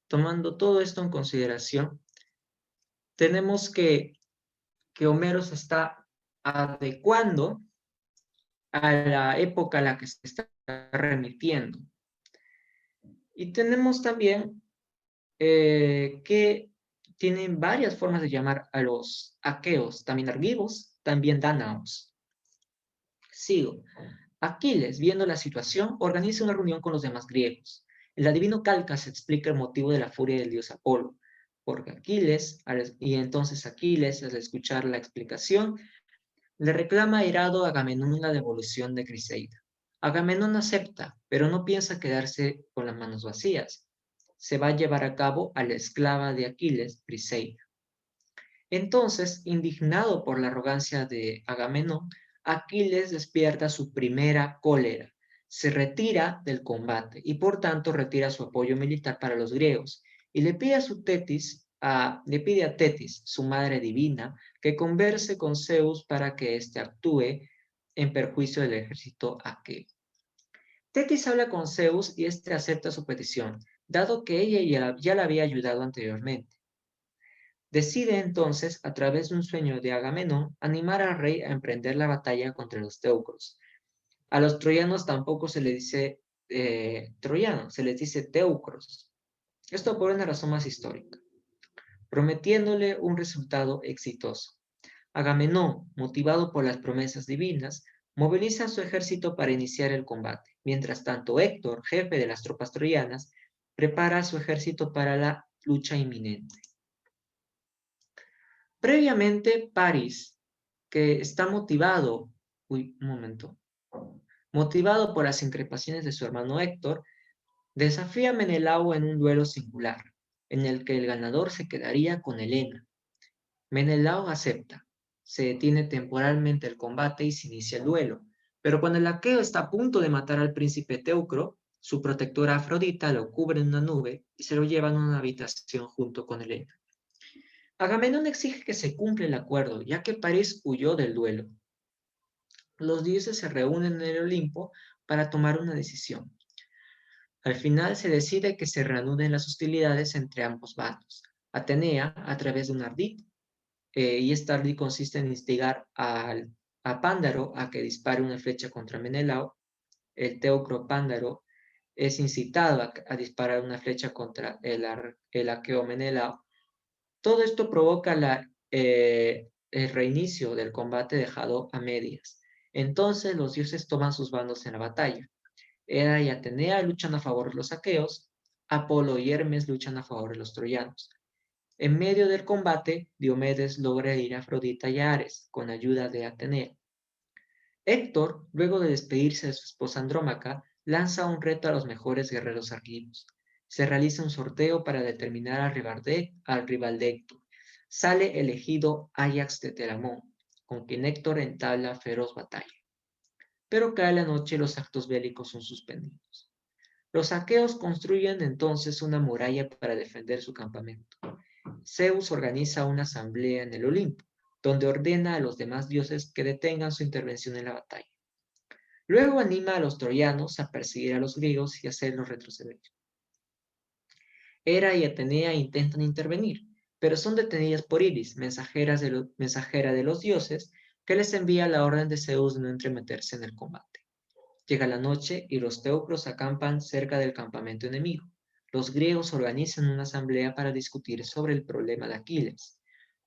tomando todo esto en consideración, tenemos que Homero se está adecuando a la época a la que se está remitiendo. Y tenemos también que tienen varias formas de llamar a los aqueos, también argivos, también dánaos. Sigo. Aquiles, viendo la situación, organiza una reunión con los demás griegos. El adivino Calcas explica el motivo de la furia del dios Apolo, porque entonces Aquiles, al escuchar la explicación, le reclama airado a Agamenón la devolución de Criseida. Agamenón acepta, pero no piensa quedarse con las manos vacías. Se va a llevar a cabo a la esclava de Aquiles, Briseida. Entonces, indignado por la arrogancia de Agamenón, Aquiles despierta su primera cólera, se retira del combate y por tanto retira su apoyo militar para los griegos y le pide a Tetis, su madre divina, que converse con Zeus para que éste actúe en perjuicio del ejército aqueo. Tetis habla con Zeus y éste acepta su petición, dado que ella ya la había ayudado anteriormente. Decide entonces, a través de un sueño de Agamenón, animar al rey a emprender la batalla contra los teucros. A los troyanos tampoco se les dice troyanos, se les dice teucros. Esto por una razón más histórica, prometiéndole un resultado exitoso. Agamenón, motivado por las promesas divinas, moviliza a su ejército para iniciar el combate. Mientras tanto, Héctor, jefe de las tropas troyanas, prepara a su ejército para la lucha inminente. Previamente, París, que está motivado por las increpaciones de su hermano Héctor, desafía a Menelao en un duelo singular, en el que el ganador se quedaría con Helena. Menelao acepta, se detiene temporalmente el combate y se inicia el duelo, pero cuando el aqueo está a punto de matar al príncipe Teucro, su protectora Afrodita lo cubre en una nube y se lo lleva a una habitación junto con Helena. Agamenón exige que se cumpla el acuerdo, ya que París huyó del duelo. Los dioses se reúnen en el Olimpo para tomar una decisión. Al final se decide que se reanuden las hostilidades entre ambos bandos. Atenea a través de un ardid, y esta ardid consiste en instigar a Pándaro a que dispare una flecha contra Menelao. El teucro Pándaro es incitado a disparar una flecha contra el aqueo Menelao. Todo esto provoca el reinicio del combate dejado a medias. Entonces los dioses toman sus bandos en la batalla. Hera y Atenea luchan a favor de los aqueos, Apolo y Hermes luchan a favor de los troyanos. En medio del combate, Diomedes logra herir a Afrodita y a Ares con ayuda de Atenea. Héctor, luego de despedirse de su esposa Andrómaca, lanza un reto a los mejores guerreros argivos. Se realiza un sorteo para determinar al rival de Héctor. Sale elegido Áyax de Telamón, con quien Héctor entabla feroz batalla. Pero cae la noche y los actos bélicos son suspendidos. Los aqueos construyen entonces una muralla para defender su campamento. Zeus organiza una asamblea en el Olimpo, donde ordena a los demás dioses que detengan su intervención en la batalla. Luego anima a los troyanos a perseguir a los griegos y hacerlos retroceder. Hera y Atenea intentan intervenir, pero son detenidas por Iris, mensajera de los dioses, que les envía la orden de Zeus de no entremeterse en el combate. Llega la noche y los teucros acampan cerca del campamento enemigo. Los griegos organizan una asamblea para discutir sobre el problema de Aquiles.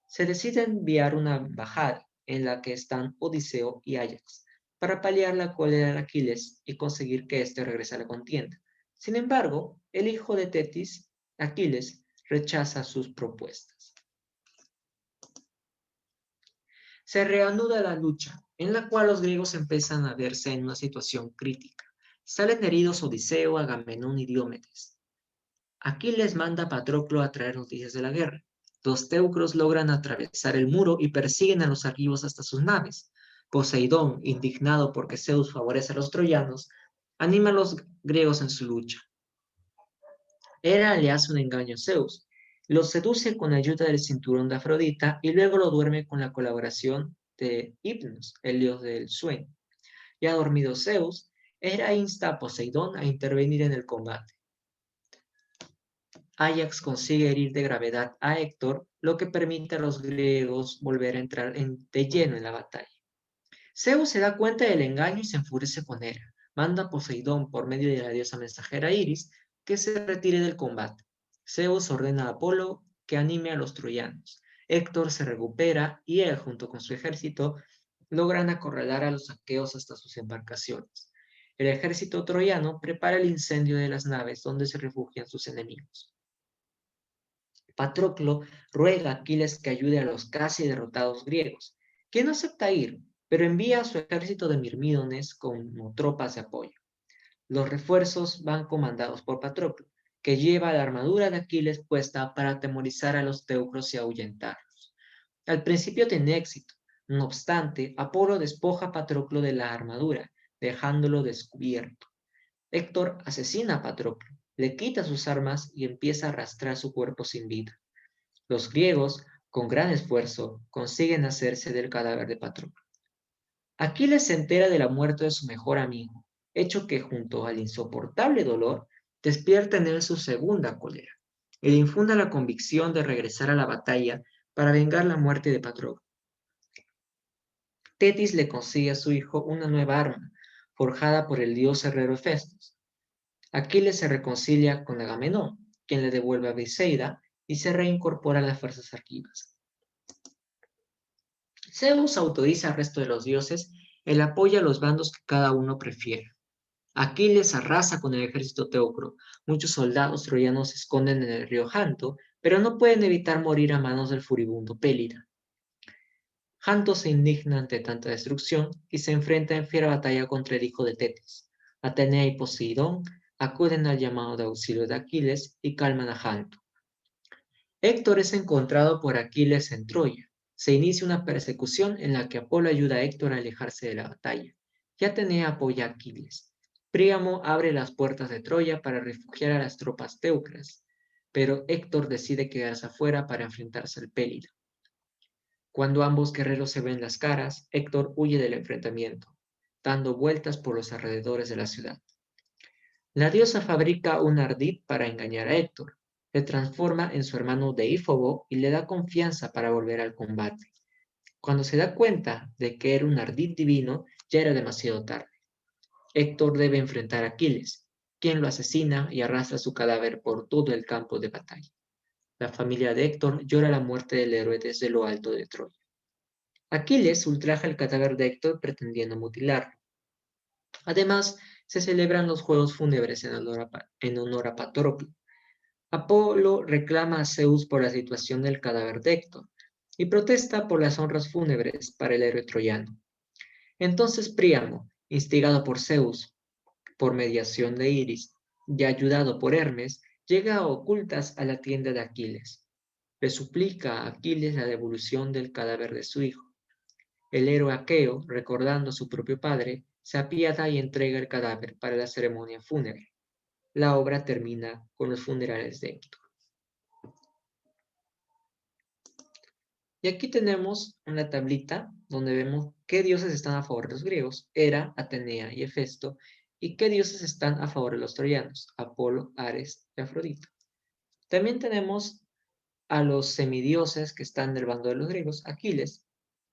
Se decide enviar una embajada en la que están Odiseo y Áyax, para paliar la cólera de Aquiles y conseguir que éste regrese a la contienda. Sin embargo, el hijo de Tetis, Aquiles, rechaza sus propuestas. Se reanuda la lucha, en la cual los griegos empiezan a verse en una situación crítica. Salen heridos Odiseo, Agamenón y Diomedes. Aquiles manda a Patroclo a traer noticias de la guerra. Los teucros logran atravesar el muro y persiguen a los argivos hasta sus naves. Poseidón, indignado porque Zeus favorece a los troyanos, anima a los griegos en su lucha. Hera le hace un engaño a Zeus. Lo seduce con ayuda del cinturón de Afrodita y luego lo duerme con la colaboración de Hipnos, el dios del sueño. Ya dormido Zeus, Hera insta a Poseidón a intervenir en el combate. Áyax consigue herir de gravedad a Héctor, lo que permite a los griegos volver a entrar de lleno en la batalla. Zeus se da cuenta del engaño y se enfurece con Hera. Manda a Poseidón, por medio de la diosa mensajera Iris, que se retire del combate. Zeus ordena a Apolo que anime a los troyanos. Héctor se recupera y él, junto con su ejército, logran acorralar a los aqueos hasta sus embarcaciones. El ejército troyano prepara el incendio de las naves donde se refugian sus enemigos. Patroclo ruega a Aquiles que ayude a los casi derrotados griegos, quien no acepta ir, pero envía a su ejército de mirmídones como tropas de apoyo. Los refuerzos van comandados por Patroclo, que lleva la armadura de Aquiles puesta para atemorizar a los teucros y ahuyentarlos. Al principio tiene éxito, no obstante, Apolo despoja a Patroclo de la armadura, dejándolo descubierto. Héctor asesina a Patroclo, le quita sus armas y empieza a arrastrar su cuerpo sin vida. Los griegos, con gran esfuerzo, consiguen hacerse del cadáver de Patroclo. Aquiles se entera de la muerte de su mejor amigo, hecho que junto al insoportable dolor despierta en él su segunda cólera y le infunda la convicción de regresar a la batalla para vengar la muerte de Patroclo. Tetis le consigue a su hijo una nueva arma, forjada por el dios herrero Hefestos. Aquiles se reconcilia con Agamenón, quien le devuelve a Briseida y se reincorpora a las fuerzas argivas. Zeus autoriza al resto de los dioses el apoyo a los bandos que cada uno prefiera. Aquiles arrasa con el ejército teucro. Muchos soldados troyanos se esconden en el río Janto, pero no pueden evitar morir a manos del furibundo Pélida. Janto se indigna ante tanta destrucción y se enfrenta en fiera batalla contra el hijo de Tetis. Atenea y Poseidón acuden al llamado de auxilio de Aquiles y calman a Janto. Héctor es encontrado por Aquiles en Troya. Se inicia una persecución en la que Apolo ayuda a Héctor a alejarse de la batalla. Y Atenea apoya a Aquiles. Príamo abre las puertas de Troya para refugiar a las tropas teucras, pero Héctor decide quedarse afuera para enfrentarse al Pélida. Cuando ambos guerreros se ven las caras, Héctor huye del enfrentamiento, dando vueltas por los alrededores de la ciudad. La diosa fabrica un ardid para engañar a Héctor. se transforma en su hermano Deífobo y le da confianza para volver al combate. Cuando se da cuenta de que era un ardid divino, ya era demasiado tarde. Héctor debe enfrentar a Aquiles, quien lo asesina y arrastra su cadáver por todo el campo de batalla. La familia de Héctor llora la muerte del héroe desde lo alto de Troya. Aquiles ultraja el cadáver de Héctor pretendiendo mutilarlo. Además, se celebran los juegos fúnebres en honor a Patroclo. Apolo reclama a Zeus por la situación del cadáver de Héctor y protesta por las honras fúnebres para el héroe troyano. Entonces Príamo, instigado por Zeus, por mediación de Iris y ayudado por Hermes, llega a ocultas a la tienda de Aquiles. Le suplica a Aquiles la devolución del cadáver de su hijo. El héroe aqueo, recordando a su propio padre, se apiada y entrega el cadáver para la ceremonia fúnebre. La obra termina con los funerales de Héctor. Y aquí tenemos una tablita donde vemos qué dioses están a favor de los griegos, Hera, Atenea y Hefesto, y qué dioses están a favor de los troyanos, Apolo, Ares y Afrodita. También tenemos a los semidioses que están del bando de los griegos, Aquiles,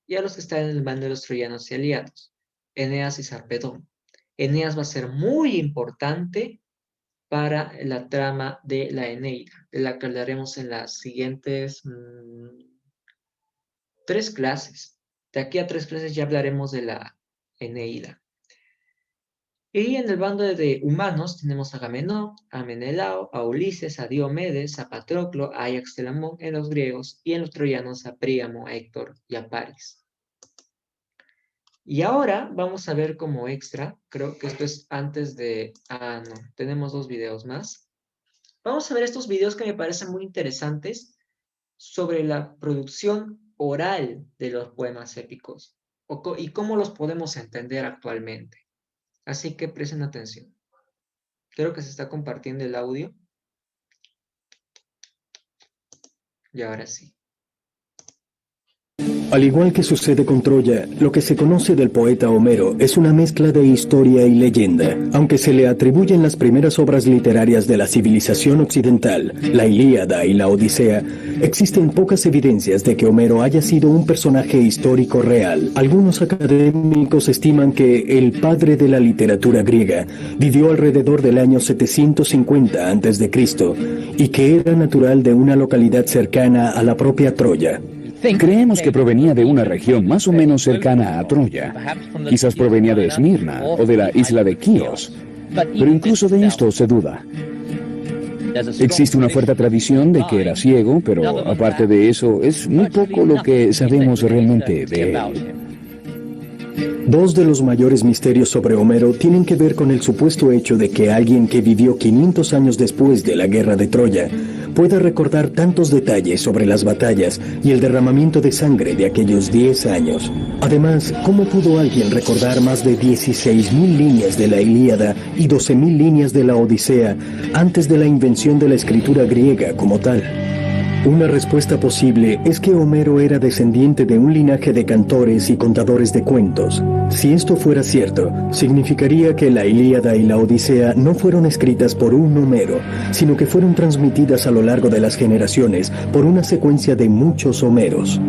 y a los que están en el bando de los troyanos y aliados, Eneas y Sarpedón. Eneas va a ser muy importante para la trama de la Eneida, de la que hablaremos en las siguientes 3 clases. De aquí a 3 clases ya hablaremos de la Eneida. Y en el bando de humanos tenemos a Agamenón, a Menelao, a Ulises, a Diomedes, a Patroclo, a Áyax Telamón en los griegos, y en los troyanos a Príamo, a Héctor y a Paris. Y ahora vamos a ver como extra, creo que esto es antes de... no, tenemos 2 videos más. Vamos a ver estos videos que me parecen muy interesantes sobre la producción oral de los poemas épicos y cómo los podemos entender actualmente. Así que presten atención. Creo que se está compartiendo el audio. Y ahora sí. Al igual que sucede con Troya, lo que se conoce del poeta Homero es una mezcla de historia y leyenda. Aunque se le atribuyen las primeras obras literarias de la civilización occidental, la Ilíada y la Odisea, existen pocas evidencias de que Homero haya sido un personaje histórico real. Algunos académicos estiman que el padre de la literatura griega vivió alrededor del año 750 a.C. y que era natural de una localidad cercana a la propia Troya. Creemos que provenía de una región más o menos cercana a Troya. Quizás provenía de Esmirna o de la isla de Quíos, pero incluso de esto se duda. Existe una fuerte tradición de que era ciego, pero aparte de eso, es muy poco lo que sabemos realmente de él. 2 de los mayores misterios sobre Homero tienen que ver con el supuesto hecho de que alguien que vivió 500 años después de la guerra de Troya pueda recordar tantos detalles sobre las batallas y el derramamiento de sangre de aquellos 10 años. Además, ¿cómo pudo alguien recordar más de 16.000 líneas de la Ilíada y 12.000 líneas de la Odisea antes de la invención de la escritura griega como tal? Una respuesta posible es que Homero era descendiente de un linaje de cantores y contadores de cuentos. Si esto fuera cierto, significaría que la Ilíada y la Odisea no fueron escritas por un Homero, sino que fueron transmitidas a lo largo de las generaciones por una secuencia de muchos Homeros.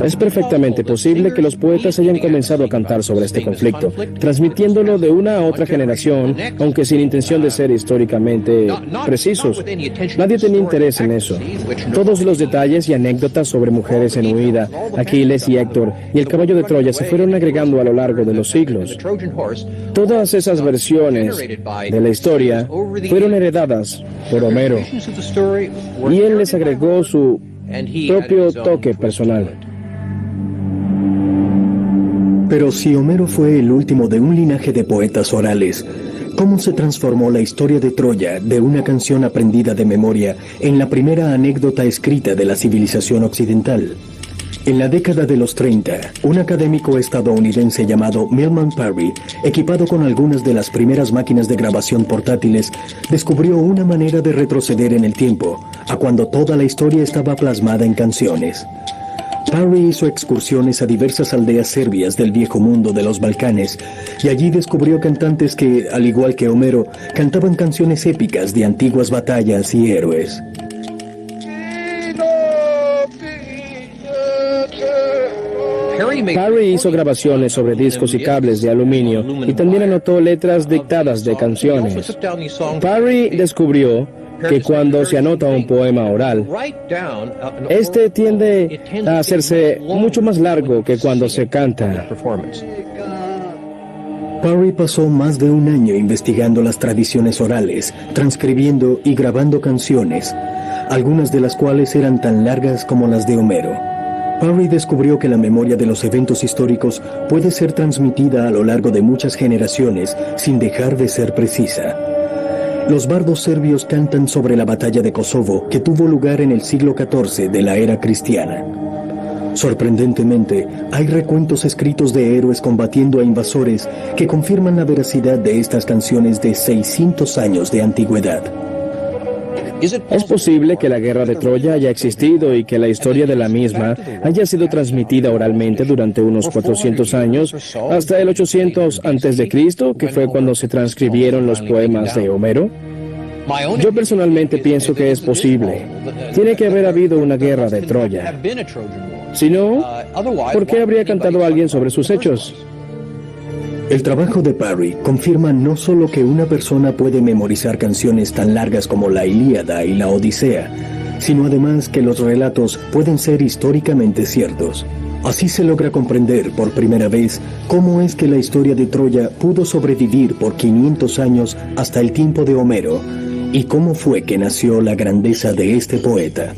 Es perfectamente posible que los poetas hayan comenzado a cantar sobre este conflicto, transmitiéndolo de una a otra generación, aunque sin intención de ser históricamente precisos. Nadie tenía interés en eso. Todos los detalles y anécdotas sobre mujeres en huida, Aquiles y Héctor y el caballo de Troya se fueron agregando a lo largo de los siglos. Todas esas versiones de la historia fueron heredadas por Homero, y él les agregó su propio toque personal. Pero si Homero fue el último de un linaje de poetas orales, ¿cómo se transformó la historia de Troya de una canción aprendida de memoria en la primera anécdota escrita de la civilización occidental? En la década de los 30, un académico estadounidense llamado Milman Parry, equipado con algunas de las primeras máquinas de grabación portátiles, descubrió una manera de retroceder en el tiempo, a cuando toda la historia estaba plasmada en canciones. Parry hizo excursiones a diversas aldeas serbias del viejo mundo de los Balcanes y allí descubrió cantantes que, al igual que Homero, cantaban canciones épicas de antiguas batallas y héroes. Parry hizo grabaciones sobre discos y cables de aluminio y también anotó letras dictadas de canciones. Parry descubrió que cuando se anota un poema oral, este tiende a hacerse mucho más largo que cuando se canta. Parry pasó más de un año investigando las tradiciones orales, transcribiendo y grabando canciones, algunas de las cuales eran tan largas como las de Homero. Parry descubrió que la memoria de los eventos históricos puede ser transmitida a lo largo de muchas generaciones sin dejar de ser precisa. Los bardos serbios cantan sobre la batalla de Kosovo, que tuvo lugar en el siglo XIV de la era cristiana. Sorprendentemente, hay recuentos escritos de héroes combatiendo a invasores que confirman la veracidad de estas canciones de 600 años de antigüedad. Es posible que la guerra de Troya haya existido y que la historia de la misma haya sido transmitida oralmente durante unos 400 años, hasta el 800 a.C., que fue cuando se transcribieron los poemas de Homero. Yo personalmente pienso que es posible. Tiene que haber habido una guerra de Troya. Si no, ¿por qué habría cantado alguien sobre sus hechos? El trabajo de Parry confirma no solo que una persona puede memorizar canciones tan largas como la Ilíada y la Odisea, sino además que los relatos pueden ser históricamente ciertos. Así se logra comprender por primera vez cómo es que la historia de Troya pudo sobrevivir por 500 años hasta el tiempo de Homero, y cómo fue que nació la grandeza de este poeta.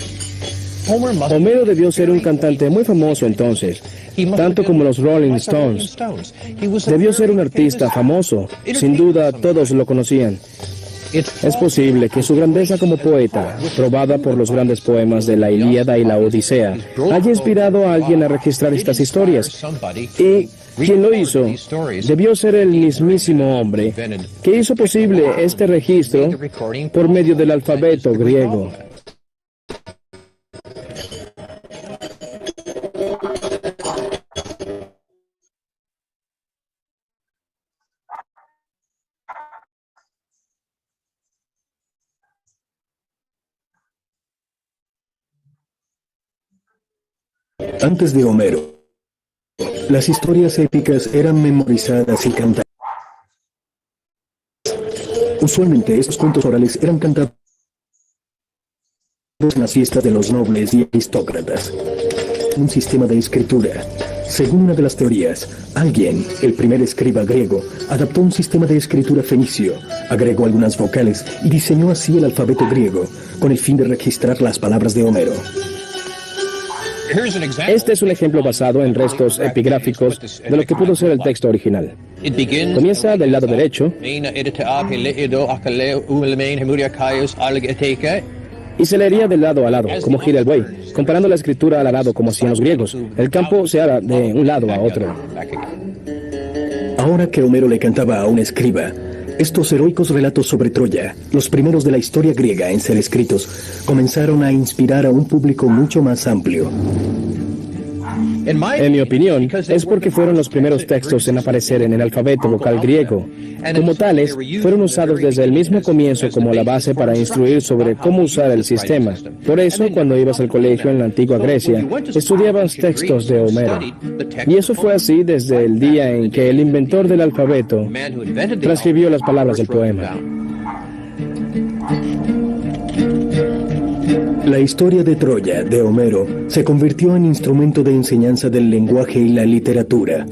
Homero debió ser un cantante muy famoso entonces, tanto como los Rolling Stones. Debió ser un artista famoso, sin duda todos lo conocían. Es posible que su grandeza como poeta, probada por los grandes poemas de la Ilíada y la Odisea, haya inspirado a alguien a registrar estas historias. Y quien lo hizo debió ser el mismísimo hombre que hizo posible este registro por medio del alfabeto griego. Antes de Homero, las historias épicas eran memorizadas y cantadas. Usualmente estos cuentos orales eran cantados en las fiestas de los nobles y aristócratas. Un sistema de escritura. Según una de las teorías, alguien, el primer escriba griego, adaptó un sistema de escritura fenicio, agregó algunas vocales y diseñó así el alfabeto griego, con el fin de registrar las palabras de Homero. Este es un ejemplo basado en restos epigráficos de lo que pudo ser el texto original. Comienza del lado derecho y se leería de lado a lado, como gira el buey, comparando la escritura al arado como hacían los griegos. El campo se ara de un lado a otro. Ahora que Homero le cantaba a un escriba, estos heroicos relatos sobre Troya, los primeros de la historia griega en ser escritos, comenzaron a inspirar a un público mucho más amplio. En mi opinión, es porque fueron los primeros textos en aparecer en el alfabeto vocal griego. Como tales, fueron usados desde el mismo comienzo como la base para instruir sobre cómo usar el sistema. Por eso, cuando ibas al colegio en la antigua Grecia, estudiabas textos de Homero. Y eso fue así desde el día en que el inventor del alfabeto transcribió las palabras del poema. La historia de Troya, de Homero, se convirtió en instrumento de enseñanza del lenguaje y la literatura.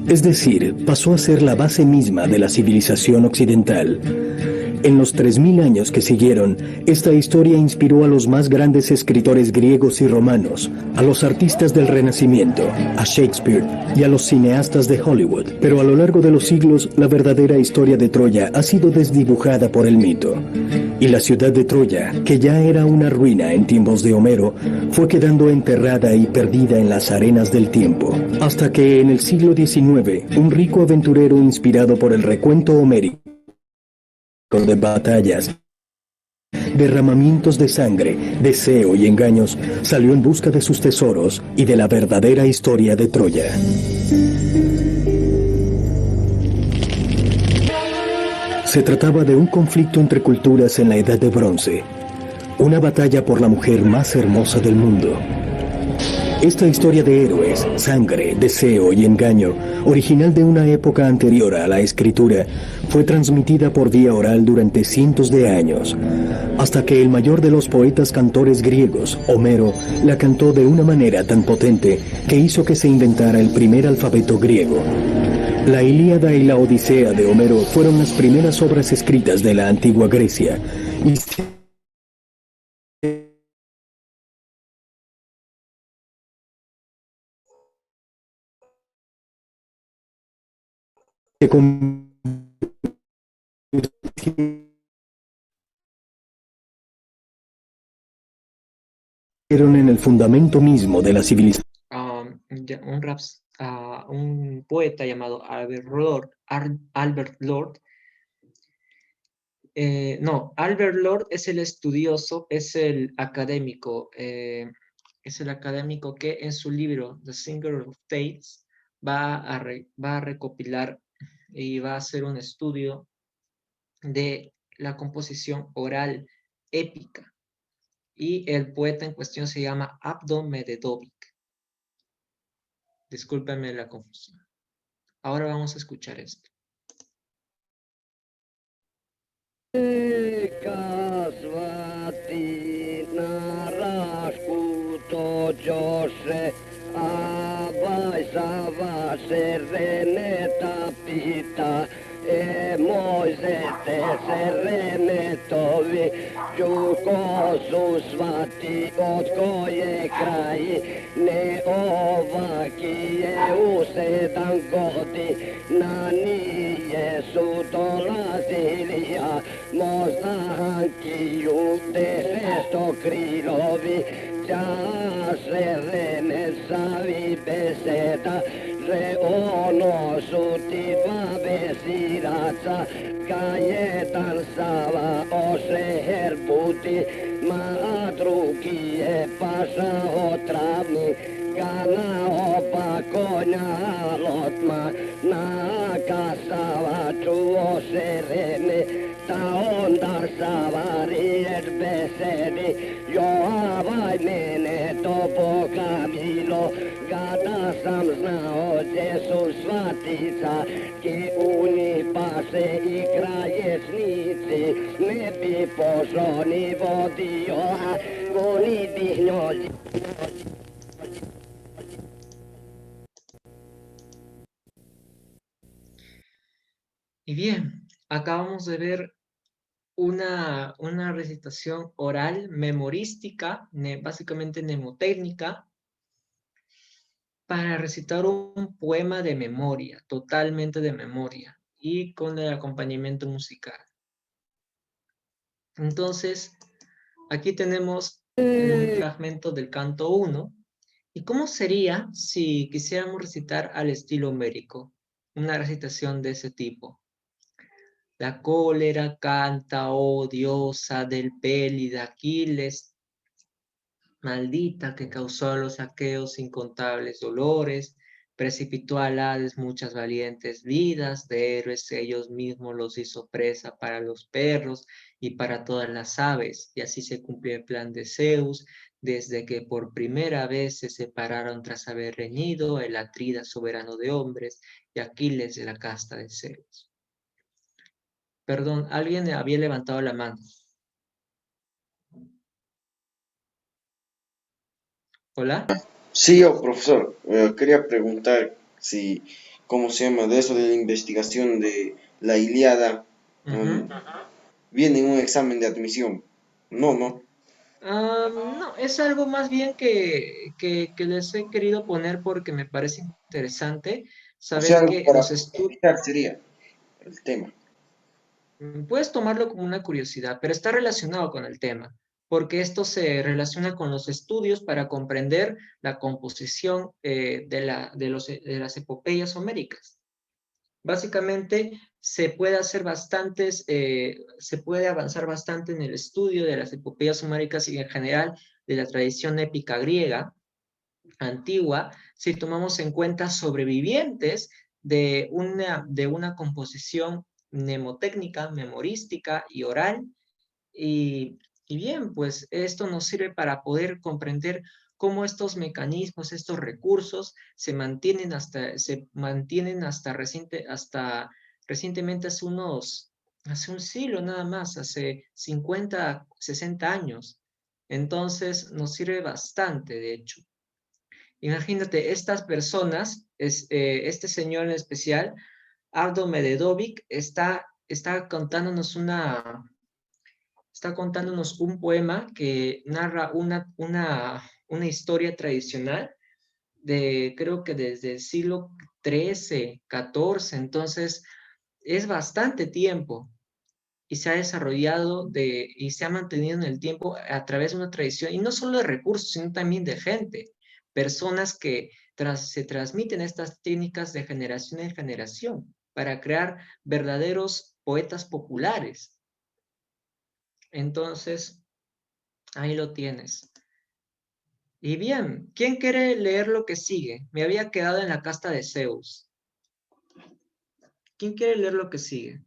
Es decir, pasó a ser la base misma de la civilización occidental. En los 3000 años que siguieron, esta historia inspiró a los más grandes escritores griegos y romanos, a los artistas del Renacimiento, a Shakespeare y a los cineastas de Hollywood. Pero a lo largo de los siglos, la verdadera historia de Troya ha sido desdibujada por el mito. Y la ciudad de Troya, que ya era una ruina en tiempos de Homero, fue quedando enterrada y perdida en las arenas del tiempo. Hasta que en el siglo XIX, un rico aventurero inspirado por el recuento homérico de batallas derramamientos de sangre, deseo y engaños, salió en busca de sus tesoros y de la verdadera historia de Troya. Se trataba de un conflicto entre culturas en la Edad de Bronce, una batalla por la mujer más hermosa del mundo. Esta historia de héroes, sangre, deseo y engaño, original de una época anterior a la escritura, fue transmitida por vía oral durante cientos de años, hasta que el mayor de los poetas cantores griegos, Homero, la cantó de una manera tan potente que hizo que se inventara el primer alfabeto griego. La Ilíada y la Odisea de Homero fueron las primeras obras escritas de la antigua Grecia, y se convirtieron en el fundamento mismo de la civilización. Un poeta llamado Albert Lord, Albert Lord es el estudioso, es el académico que en su libro The Singer of Tales va a recopilar y va a hacer un estudio de la composición oral épica, y el poeta en cuestión se llama Abdon Mededovic. Discúlpenme la confusión. Ahora vamos a escuchar esto. Mojzete se remetovi, Đuko su svati od koje kraji, ne ovaki je u 7 godina nije su dolazili, a možda Hankiju 10 krilovi, ja se renesavi beseda, že ono su ti 2 vesiraca, ka jedan Sava oše herbuti, ma drugi je paša otravni, ka na oba konja lotma, na ka Sava čuo se rene, ta onda Sava riječ besedi, jo avaj mene to pokamilo, kada sam znao gdje su svatica, ki u njih pase i kralječnici, ne bi pošao ni vodio, a oni bi njoj. Y bien, acabamos de ver una recitación oral memorística, básicamente mnemotécnica, para recitar un poema de memoria, totalmente de memoria, y con el acompañamiento musical. Entonces, aquí tenemos un fragmento del canto 1. ¿Y cómo sería si quisiéramos recitar al estilo homérico? Una recitación de ese tipo. La cólera canta, oh diosa del Pélida Aquiles, maldita que causó a los aqueos incontables dolores, precipitó al Hades muchas valientes vidas, de héroes ellos mismos los hizo presa para los perros y para todas las aves, y así se cumplió el plan de Zeus, desde que por primera vez se separaron tras haber reñido el Atrida soberano de hombres y Aquiles de la casta de Zeus. Perdón, alguien había levantado la mano. ¿Hola? Sí, yo, profesor. Quería preguntar si, ¿cómo se llama? De eso de la investigación de la Ilíada, viene en un examen de admisión. No. No, es algo más bien que les he querido poner porque me parece interesante saber, o sea, que para los estudios sería el tema. Puedes tomarlo como una curiosidad, pero está relacionado con el tema, porque esto se relaciona con los estudios para comprender la composición de las epopeyas homéricas. Básicamente, se puede avanzar bastante en el estudio de las epopeyas homéricas y en general de la tradición épica griega antigua, si tomamos en cuenta sobrevivientes de una composición mnemotécnica, memorística y oral. Y bien, pues esto nos sirve para poder comprender cómo estos mecanismos, estos recursos se mantienen hasta recientemente, hace un siglo nada más, hace 50, 60 años. Entonces nos sirve bastante, de hecho. Imagínate, estas personas, este señor en especial, Avdo Mededovic, está contándonos un poema que narra una historia tradicional creo que desde el siglo XIII, XIV, entonces es bastante tiempo y se ha desarrollado y se ha mantenido en el tiempo a través de una tradición, y no solo de recursos, sino también de gente, personas que se transmiten estas técnicas de generación en generación para crear verdaderos poetas populares. Entonces, ahí lo tienes. Y bien, ¿quién quiere leer lo que sigue? Me había quedado en la casta de Zeus. ¿Quién quiere leer lo que sigue?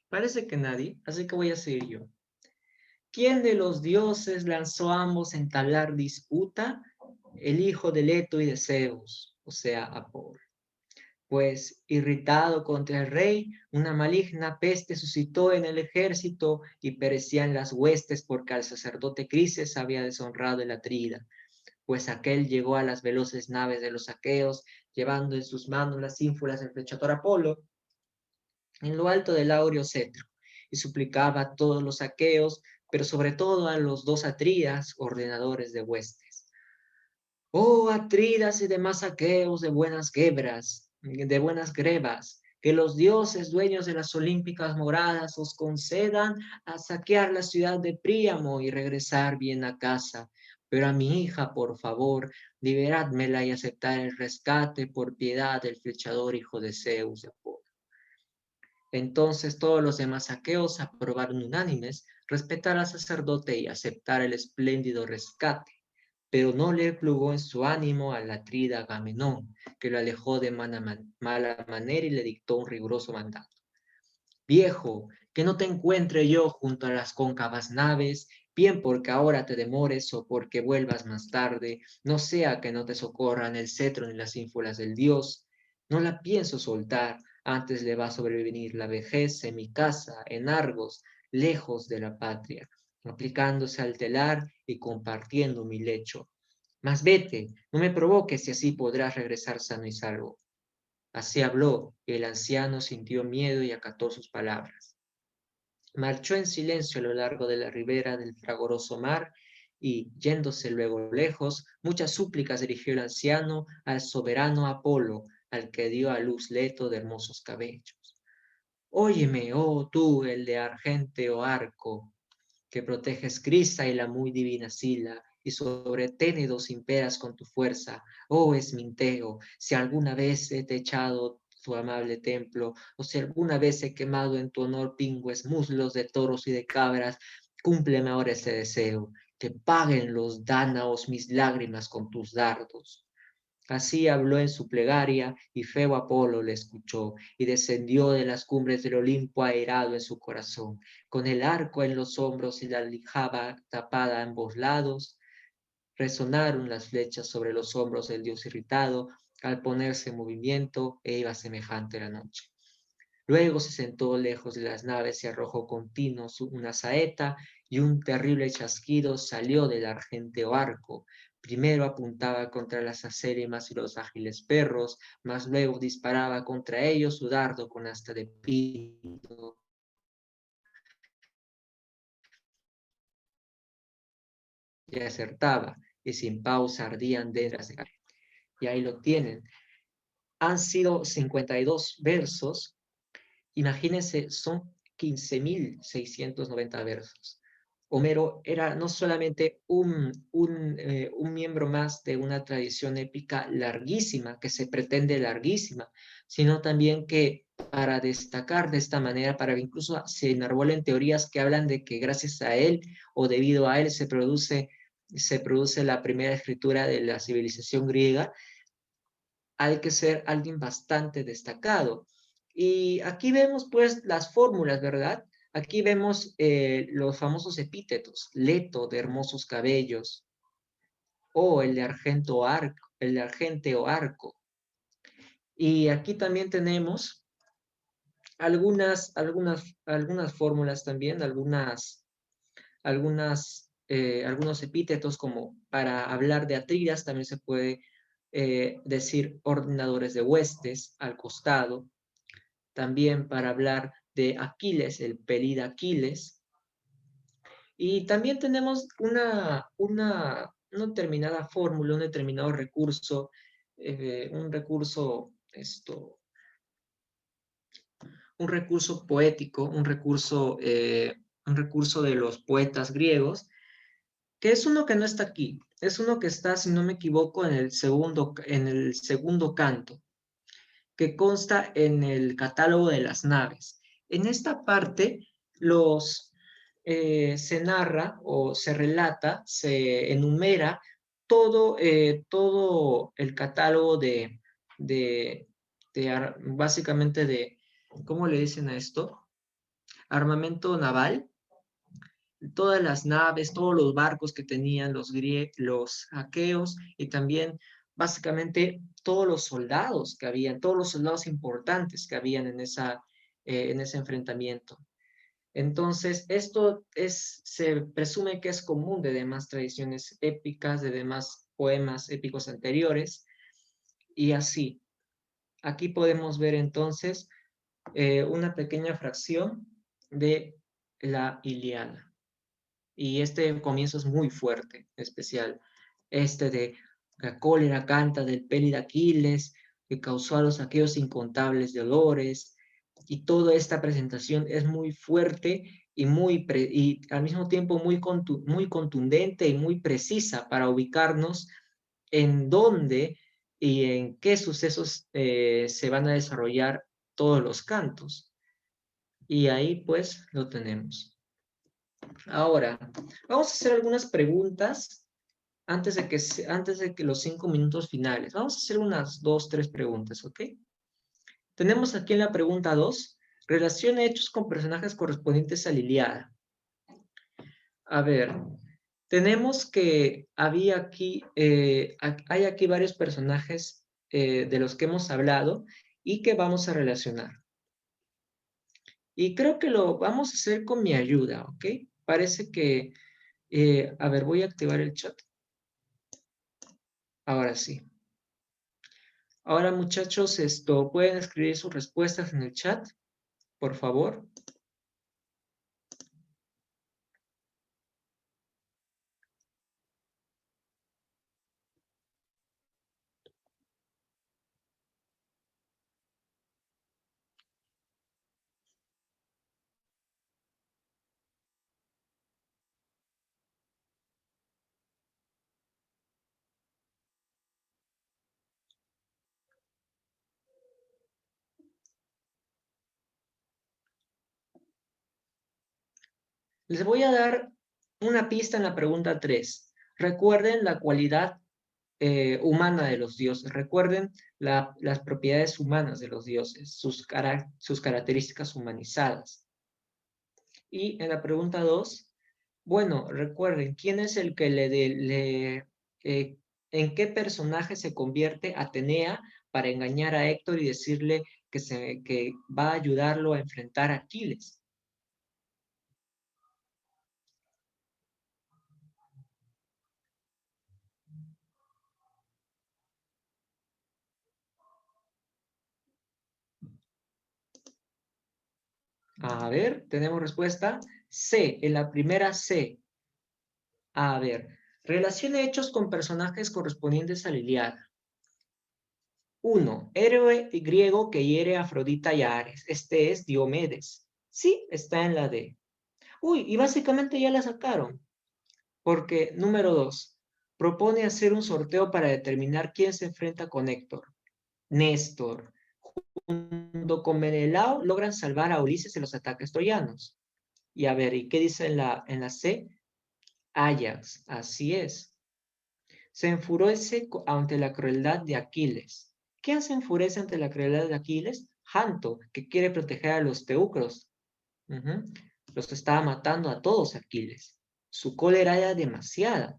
Parece que nadie, así que voy a seguir yo. ¿Quién de los dioses lanzó a ambos a entablar disputa? El hijo de Leto y de Zeus, o sea, Apolo. Pues, irritado contra el rey, una maligna peste suscitó en el ejército y perecían las huestes porque al sacerdote Crises había deshonrado el Atrida. Pues aquel llegó a las veloces naves de los aqueos, llevando en sus manos las ínfulas del flechador Apolo, en lo alto del áureo cetro, y suplicaba a todos los aqueos, pero sobre todo a los dos Atridas, ordenadores de huestes. Oh Atridas y demás aqueos de buenas grebas, que los dioses dueños de las olímpicas moradas os concedan a saquear la ciudad de Príamo y regresar bien a casa. Pero a mi hija, por favor, liberádmela y aceptar el rescate por piedad del flechador hijo de Zeus de Apolo. Entonces todos los demás aqueos aprobaron unánimes respetar al sacerdote y aceptar el espléndido rescate, pero no le plugó en su ánimo al atrida Agamenón, que lo alejó de mala manera y le dictó un riguroso mandato. Viejo, que no te encuentre yo junto a las cóncavas naves, bien porque ahora te demores o porque vuelvas más tarde, no sea que no te socorran el cetro ni las ínfulas del dios. No la pienso soltar, antes le va a sobrevenir la vejez en mi casa, en Argos, lejos de la patria, aplicándose al telar y compartiendo mi lecho. Mas vete, no me provoques y así podrás regresar sano y salvo. Así habló, y el anciano sintió miedo y acató sus palabras. Marchó en silencio a lo largo de la ribera del fragoroso mar, y, yéndose luego lejos, muchas súplicas dirigió el anciano al soberano Apolo, al que dio a luz Leto de hermosos cabellos. Óyeme, oh tú, el de argénteo arco, que proteges Crisa y la muy divina Sila, y sobre Ténedos imperas con tu fuerza, oh Esminteo, si alguna vez he techado tu amable templo, o si alguna vez he quemado en tu honor pingües muslos de toros y de cabras, cúmpleme ahora ese deseo, que paguen los dánaos mis lágrimas con tus dardos. Así habló en su plegaria, y feo Apolo le escuchó, y descendió de las cumbres del Olimpo airado en su corazón, con el arco en los hombros y la aljaba tapada a ambos lados. Resonaron las flechas sobre los hombros del dios irritado, al ponerse en movimiento, e iba semejante la noche. Luego se sentó lejos de las naves y arrojó continuo una saeta, y un terrible chasquido salió del argénteo arco. Primero apuntaba contra las acéremas y los ágiles perros, mas luego disparaba contra ellos su dardo con asta de pito. Y acertaba, y sin pausa ardían detrás de caer. Y ahí lo tienen. Han sido 52 versos. Imagínense, son 15.690 versos. Homero era no solamente un miembro más de una tradición épica larguísima, que se pretende larguísima, sino también que para destacar de esta manera, para que incluso se enarbolen teorías que hablan de que gracias a él o debido a él se produce la primera escritura de la civilización griega, hay que ser alguien bastante destacado. Y aquí vemos pues las fórmulas, ¿verdad? Aquí vemos los famosos epítetos, Leto, de hermosos cabellos, o el de Argente o Arco. Y aquí también tenemos algunas fórmulas también, algunos epítetos, como para hablar de Atridas también se puede decir ordenadores de huestes al costado. También para hablar de Aquiles, el pelida Aquiles. Y también tenemos una determinada fórmula, un determinado recurso, un recurso poético, un recurso de los poetas griegos, que es uno que no está aquí, es uno que está, si no me equivoco, en el segundo canto, que consta en el catálogo de las naves. En esta parte se narra o se relata, se enumera todo el catálogo básicamente de, ¿cómo le dicen a esto? Armamento naval. Todas las naves, todos los barcos que tenían los aqueos, y también básicamente todos los soldados que habían, todos los soldados importantes que habían en ese enfrentamiento. Entonces, esto se presume que es común de demás tradiciones épicas, de demás poemas épicos anteriores, y así. Aquí podemos ver entonces una pequeña fracción de la Ilíada. Y este comienzo es muy fuerte, especial. De la cólera canta del pélida Aquiles, que causó a los aqueos incontables dolores. Y toda esta presentación es muy fuerte y al mismo tiempo muy contundente y muy precisa para ubicarnos en dónde y en qué sucesos se van a desarrollar todos los cantos. Y ahí pues lo tenemos. Ahora, vamos a hacer algunas preguntas antes de que los 5 minutos finales. Vamos a hacer unas 2, 3 preguntas, ¿ok? Tenemos aquí en la pregunta 2, relaciona hechos con personajes correspondientes a la Ilíada. A ver, tenemos que hay aquí varios personajes de los que hemos hablado y que vamos a relacionar. Y creo que lo vamos a hacer con mi ayuda, ¿ok? Parece que, a ver, voy a activar el chat. Ahora sí. Ahora, muchachos, pueden escribir sus respuestas en el chat, por favor. Les voy a dar una pista en la pregunta 3. Recuerden la cualidad humana de los dioses. Recuerden las propiedades humanas de los dioses, sus características humanizadas. Y en la pregunta 2, bueno, recuerden, ¿quién es el que en qué personaje se convierte Atenea para engañar a Héctor y decirle que va a ayudarlo a enfrentar a Aquiles? A ver, tenemos respuesta C, en la primera C. A ver, relaciona hechos con personajes correspondientes a la Ilíada. 1. Héroe griego que hiere a Afrodita y a Ares. Este es Diomedes. Sí, está en la D. Uy, y básicamente ya la sacaron. Porque, número 2, propone hacer un sorteo para determinar quién se enfrenta con Héctor. Néstor, junto con Menelao, logran salvar a Ulises de los ataques troyanos. Y a ver, ¿y qué dice en la C? Ajax, así es. Se enfurece ante la crueldad de Aquiles. ¿Quién se enfurece ante la crueldad de Aquiles? Janto, que quiere proteger a los teucros. Los estaba matando a todos Aquiles. Su cólera era demasiada.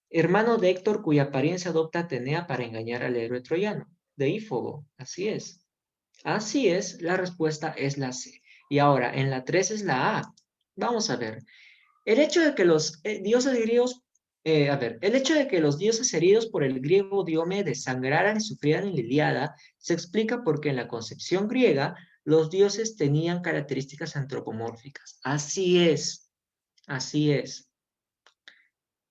Hermano de Héctor, cuya apariencia adopta Atenea para engañar al héroe troyano. Deífobo, así es. Así es, la respuesta es la C. Y ahora, en la 3 es la A. Vamos a ver. El hecho de que los dioses griegos, el hecho de que los dioses heridos por el griego Diomedes sangraran y sufrieran en la Ilíada se explica porque en la concepción griega los dioses tenían características antropomórficas. Así es, así es.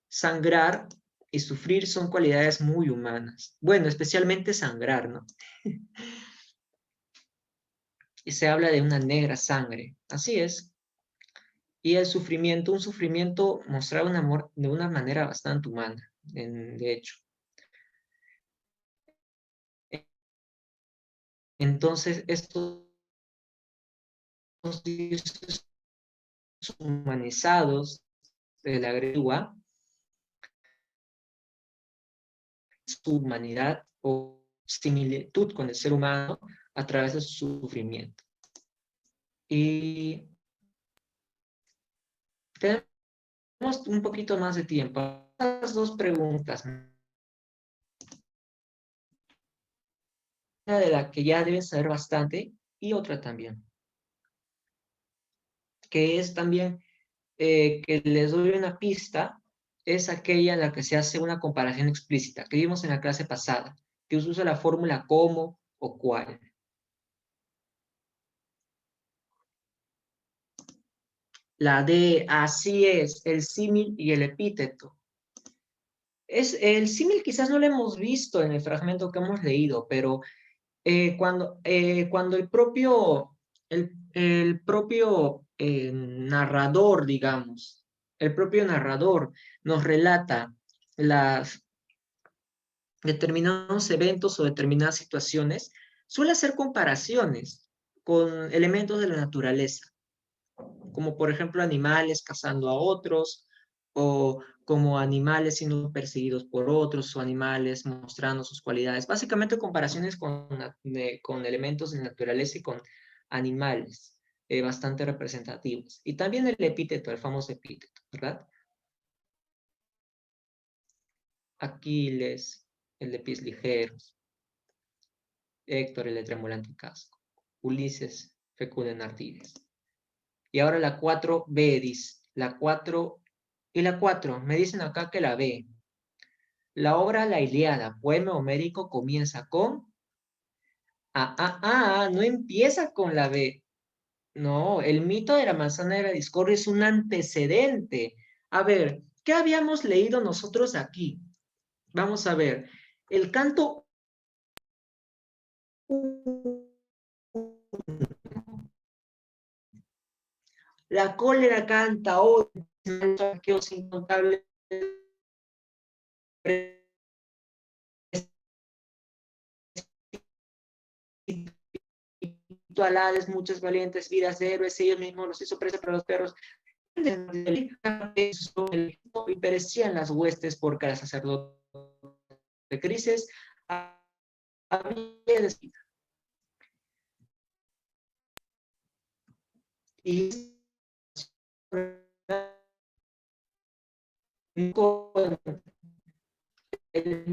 Sangrar y sufrir son cualidades muy humanas. Bueno, especialmente sangrar, ¿no? Y se habla de una negra sangre. Así es. Y el sufrimiento, un sufrimiento mostraba un amor de una manera bastante humana, de hecho. Entonces, estos dioses humanizados de la Grecia, su humanidad o similitud con el ser humano a través de su sufrimiento. Y tenemos un poquito más de tiempo. Las dos preguntas. Una de la que ya deben saber bastante y otra también. Que es también que les doy una pista, es aquella en la que se hace una comparación explícita, que vimos en la clase pasada, que usa la fórmula como o cual. La D, así es, el símil y el epíteto. El símil quizás no lo hemos visto en el fragmento que hemos leído, pero cuando el propio narrador, digamos, el propio narrador nos relata determinados eventos o determinadas situaciones, suele hacer comparaciones con elementos de la naturaleza, como por ejemplo animales cazando a otros, o como animales siendo perseguidos por otros, o animales mostrando sus cualidades. Básicamente comparaciones con elementos de naturaleza y con animales, bastante representativos. Y también el epíteto, el famoso epíteto, ¿verdad? Aquiles, el de pies ligeros. Héctor, el de tremolante casco. Ulises, fecundo en ardides. Y ahora la 4B dice, la 4 y la 4, me dicen acá que la B. La obra La Ilíada, poema homérico, comienza con... no empieza con la B. No, el mito de la manzana de la discordia es un antecedente. A ver, ¿qué habíamos leído nosotros aquí? Vamos a ver, el canto... La cólera canta hoy, saqueos incontables espirituales, muchas valientes vidas de héroes, ellos mismos los hizo presa para los perros. Y perecían las huestes por cada sacerdote de crisis. Y con el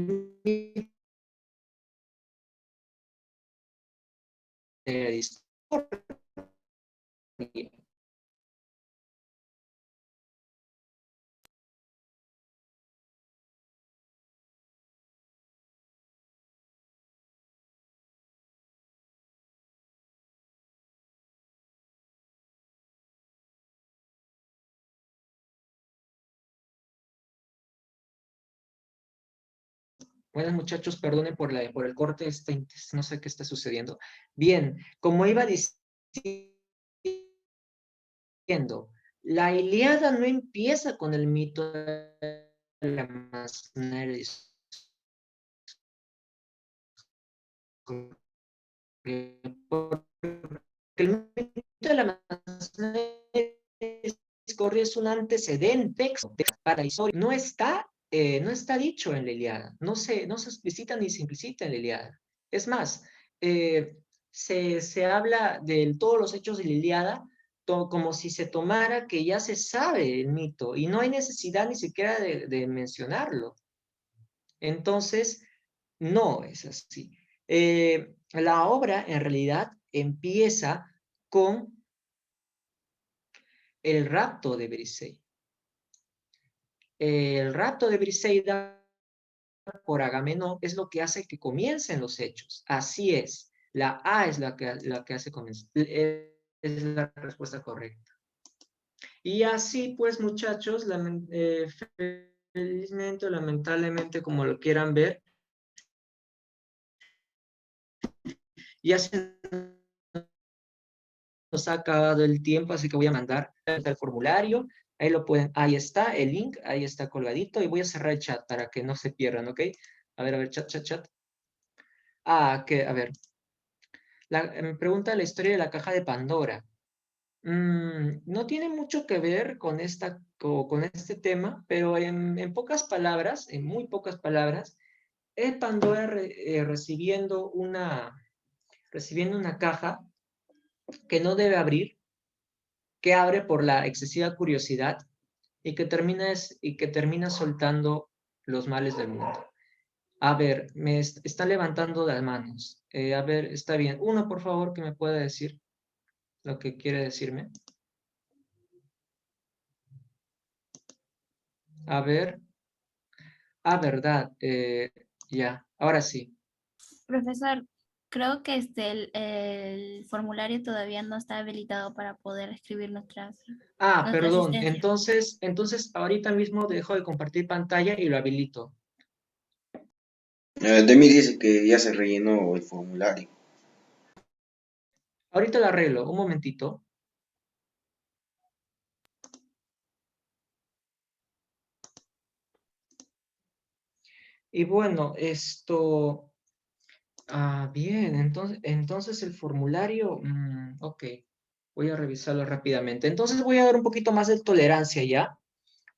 Buenas muchachos, perdonen por el corte, no sé qué está sucediendo. Bien, como iba diciendo, La Ilíada no empieza con el mito de la masonería. Porque el mito de la masonería es un antecedente para la historia. No está dicho en la Ilíada. No se explicita ni se implicita en la Ilíada. Es más, se habla de todos los hechos de la Ilíada como si se tomara que ya se sabe el mito y no hay necesidad ni siquiera de mencionarlo. Entonces, no es así. La obra en realidad empieza con el rapto de Briseida. El rapto de Briseida por Agamenón es lo que hace que comiencen los hechos. Así es. La A es la que hace comenzar. Es la respuesta correcta. Y así pues, muchachos, felizmente o lamentablemente, como lo quieran ver, ya se nos ha acabado el tiempo, así que voy a mandar el formulario. Ahí lo pueden, ahí está el link, ahí está colgadito, y voy a cerrar el chat para que no se pierdan, ¿ok? A ver, chat. A ver. Me pregunta la historia de la caja de Pandora. No tiene mucho que ver con este tema, pero en pocas palabras, en muy pocas palabras, es Pandora recibiendo una caja que no debe abrir, que abre por la excesiva curiosidad y que termina soltando los males del mundo. A ver, me está levantando las manos. A ver, está bien. Uno, por favor, que me pueda decir lo que quiere decirme. A ver. Ah, verdad. Ya, ahora sí. Profesor, creo que el formulario todavía no está habilitado para poder escribir nuestra Perdón. asistencia. Entonces, ahorita mismo dejo de compartir pantalla y lo habilito. De mí dice que ya se rellenó el formulario. Ahorita lo arreglo. Un momentito. Y bueno, esto... bien, entonces el formulario... ok, voy a revisarlo rápidamente. Entonces voy a dar un poquito más de tolerancia ya.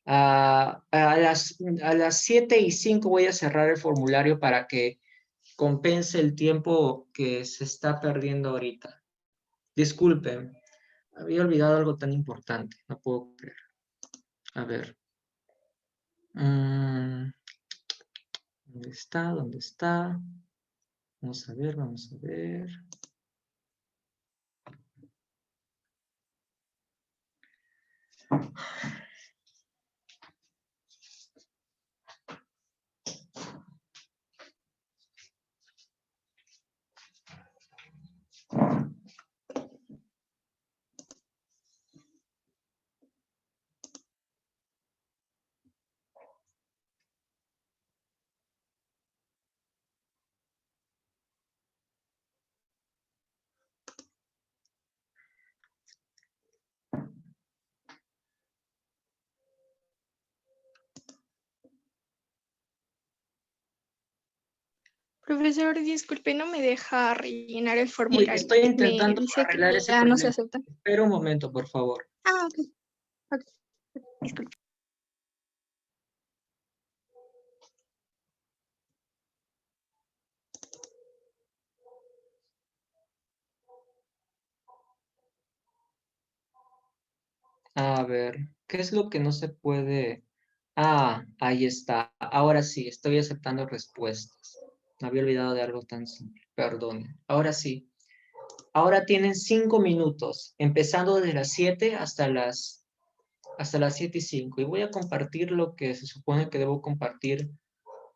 A las 7:05 voy a cerrar el formulario para que compense el tiempo que se está perdiendo ahorita. Disculpen, había olvidado algo tan importante, no puedo creer. A ver. ¿Dónde está? ¿Dónde está? Vamos a ver, vamos a ver. Profesor, disculpe, no me deja rellenar el Sí, formulario. estoy Me intentando dice que arreglar ese ya no se problema. acepta. Espera un momento, por favor. Ok. Disculpe. A ver, ¿qué es lo que no se puede? Ahí está. Ahora sí, estoy aceptando respuestas. Me había olvidado de algo tan simple. Perdone. Ahora sí. Ahora tienen 5 minutos, empezando desde las 7 hasta las 7:05. Y voy a compartir lo que se supone que debo compartir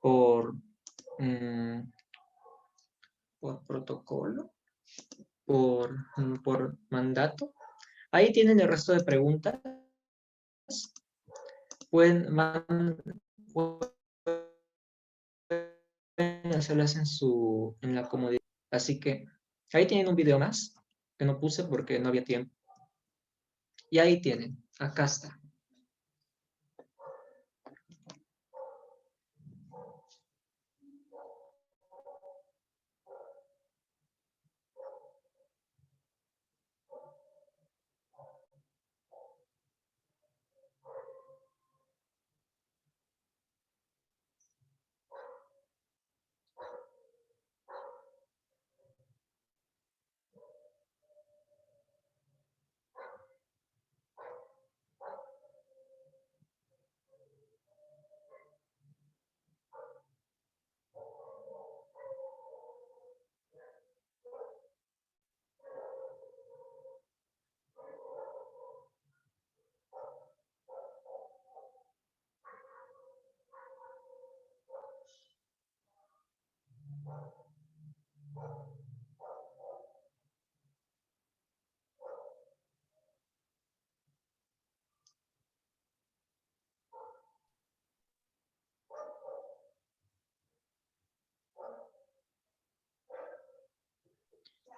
por protocolo, por mandato. Ahí tienen el resto de preguntas. Pueden hacerlas en la comodidad. Así que ahí tienen un video más que no puse porque no había tiempo. Y ahí tienen, acá está.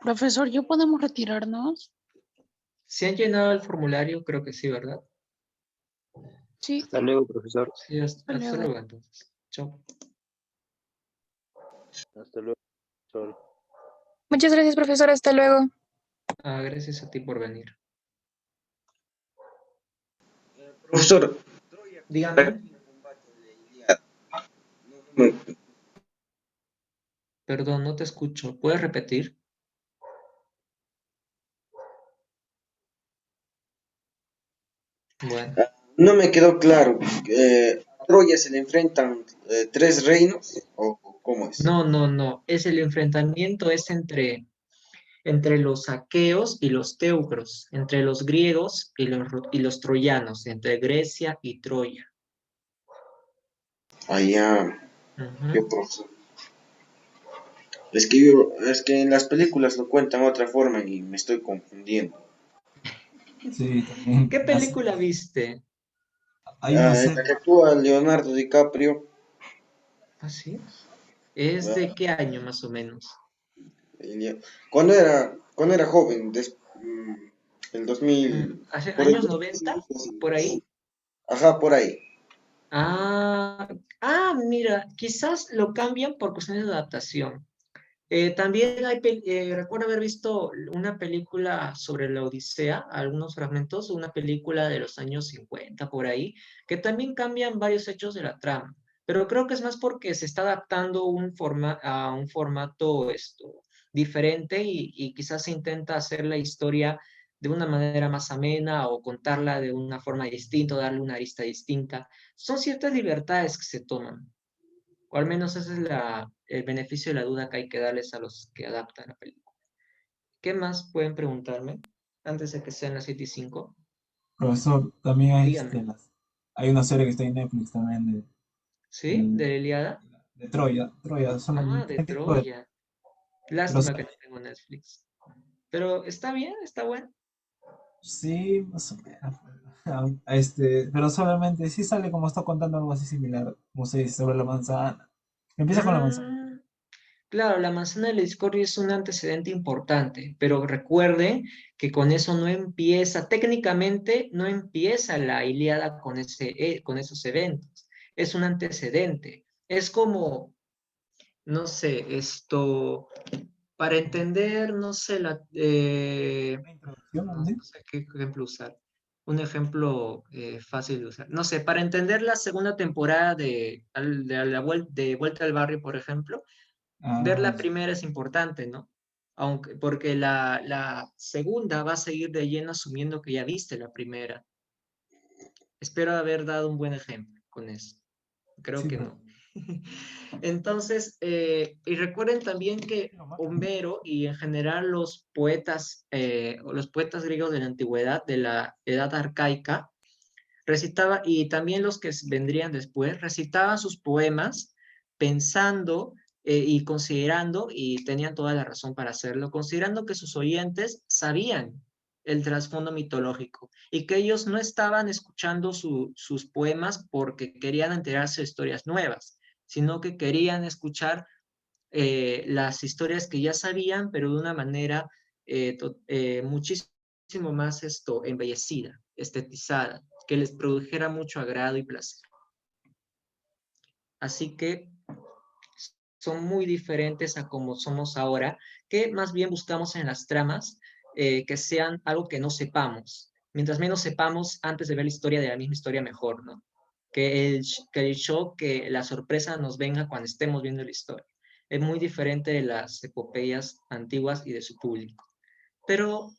Profesor, ¿ya podemos retirarnos? ¿Se han llenado el formulario? Creo que sí, ¿verdad? Sí. Hasta luego, profesor. Sí, hasta luego entonces. Chao. Hasta luego, profesor. Muchas gracias, profesor. Hasta luego. Gracias a ti por venir. Profesor, Dígame. Perdón, no te escucho. ¿Puedes repetir? Bueno. No me quedó claro. ¿A Troya se le enfrentan 3 reinos? ¿O cómo es? No, no, no. El enfrentamiento es entre los aqueos y los teucros, entre los griegos y los troyanos, entre Grecia y Troya. Allá, Ujú. yo, profesor. Es que en las películas lo cuentan de otra forma y me estoy confundiendo. Sí, también. ¿Qué película viste? Hay una En serie. la que actúa Leonardo DiCaprio. ¿Ah, sí? ¿Es de qué año más o menos? Cuando era joven, el 2000, ¿Hace por el años 90? 2005, sí. ¿Por ahí? Ajá, por ahí. Mira, quizás lo cambian por cuestiones de adaptación. También recuerdo haber visto una película sobre la Odisea, algunos fragmentos, una película de los años 50 por ahí, que también cambian varios hechos de la trama, pero creo que es más porque se está adaptando a un formato diferente y quizás se intenta hacer la historia de una manera más amena o contarla de una forma distinta, o darle una arista distinta. Son ciertas libertades que se toman. O al menos ese es el beneficio de la duda que hay que darles a los que adaptan la película. ¿Qué más pueden preguntarme antes de que sean las 7:05? Profesor, también hay, Díganme. hay una serie que está en Netflix también ¿Sí? ¿De la Ilíada? de Troya. Troya, De solamente Troya. pero Lástima que no tengo Netflix. Pero está bien, está bueno. sí, más o menos. Pero solamente sí sale como está contando algo así similar, como se dice, sobre la manzana. Empieza con la manzana. Claro, la manzana de la discordia es un antecedente importante, pero recuerden que con eso no empieza, técnicamente no empieza la Ilíada con esos eventos. Es un antecedente. Es como, no sé, para entender, no sé, no sé qué ejemplo usar. Un ejemplo fácil de usar. No sé, para entender la segunda temporada de Vuelta al Barrio, por ejemplo, ver la primera es importante, ¿no? Porque la segunda va a seguir de lleno asumiendo que ya viste la primera. Espero haber dado un buen ejemplo con eso. Creo Sí, que pero no. Entonces, y recuerden también que Homero y en general los poetas griegos de la antigüedad, de la edad arcaica, y también los que vendrían después, recitaban sus poemas pensando y considerando, y tenían toda la razón para hacerlo, considerando que sus oyentes sabían el trasfondo mitológico y que ellos no estaban escuchando sus poemas porque querían enterarse de historias nuevas, sino que querían escuchar las historias que ya sabían, pero de una manera muchísimo más embellecida, estetizada, que les produjera mucho agrado y placer. Así que son muy diferentes a como somos ahora, que más bien buscamos en las tramas que sean algo que no sepamos. Mientras menos sepamos antes de ver la historia de la misma historia, mejor, ¿no? Que el shock, que la sorpresa nos venga cuando estemos viendo la historia. Es muy diferente de las epopeyas antiguas y de su público. Pero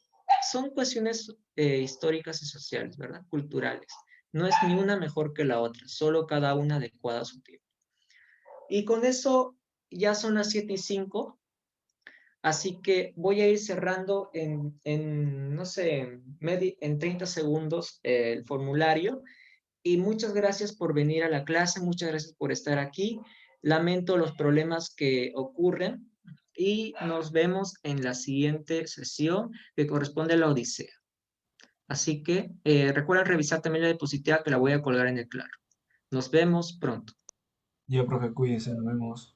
son cuestiones históricas y sociales, ¿verdad? Culturales. No es ni una mejor que la otra, solo cada una adecuada a su tiempo. Y con eso ya son las 7:05, así que voy a ir cerrando no sé, en 30 segundos el formulario. Y muchas gracias por venir a la clase, muchas gracias por estar aquí. Lamento los problemas que ocurren y nos vemos en la siguiente sesión que corresponde a la Odisea. Así que recuerden revisar también la diapositiva que la voy a colgar en el claro. Nos vemos pronto. Ya, profe, cuídense, nos vemos.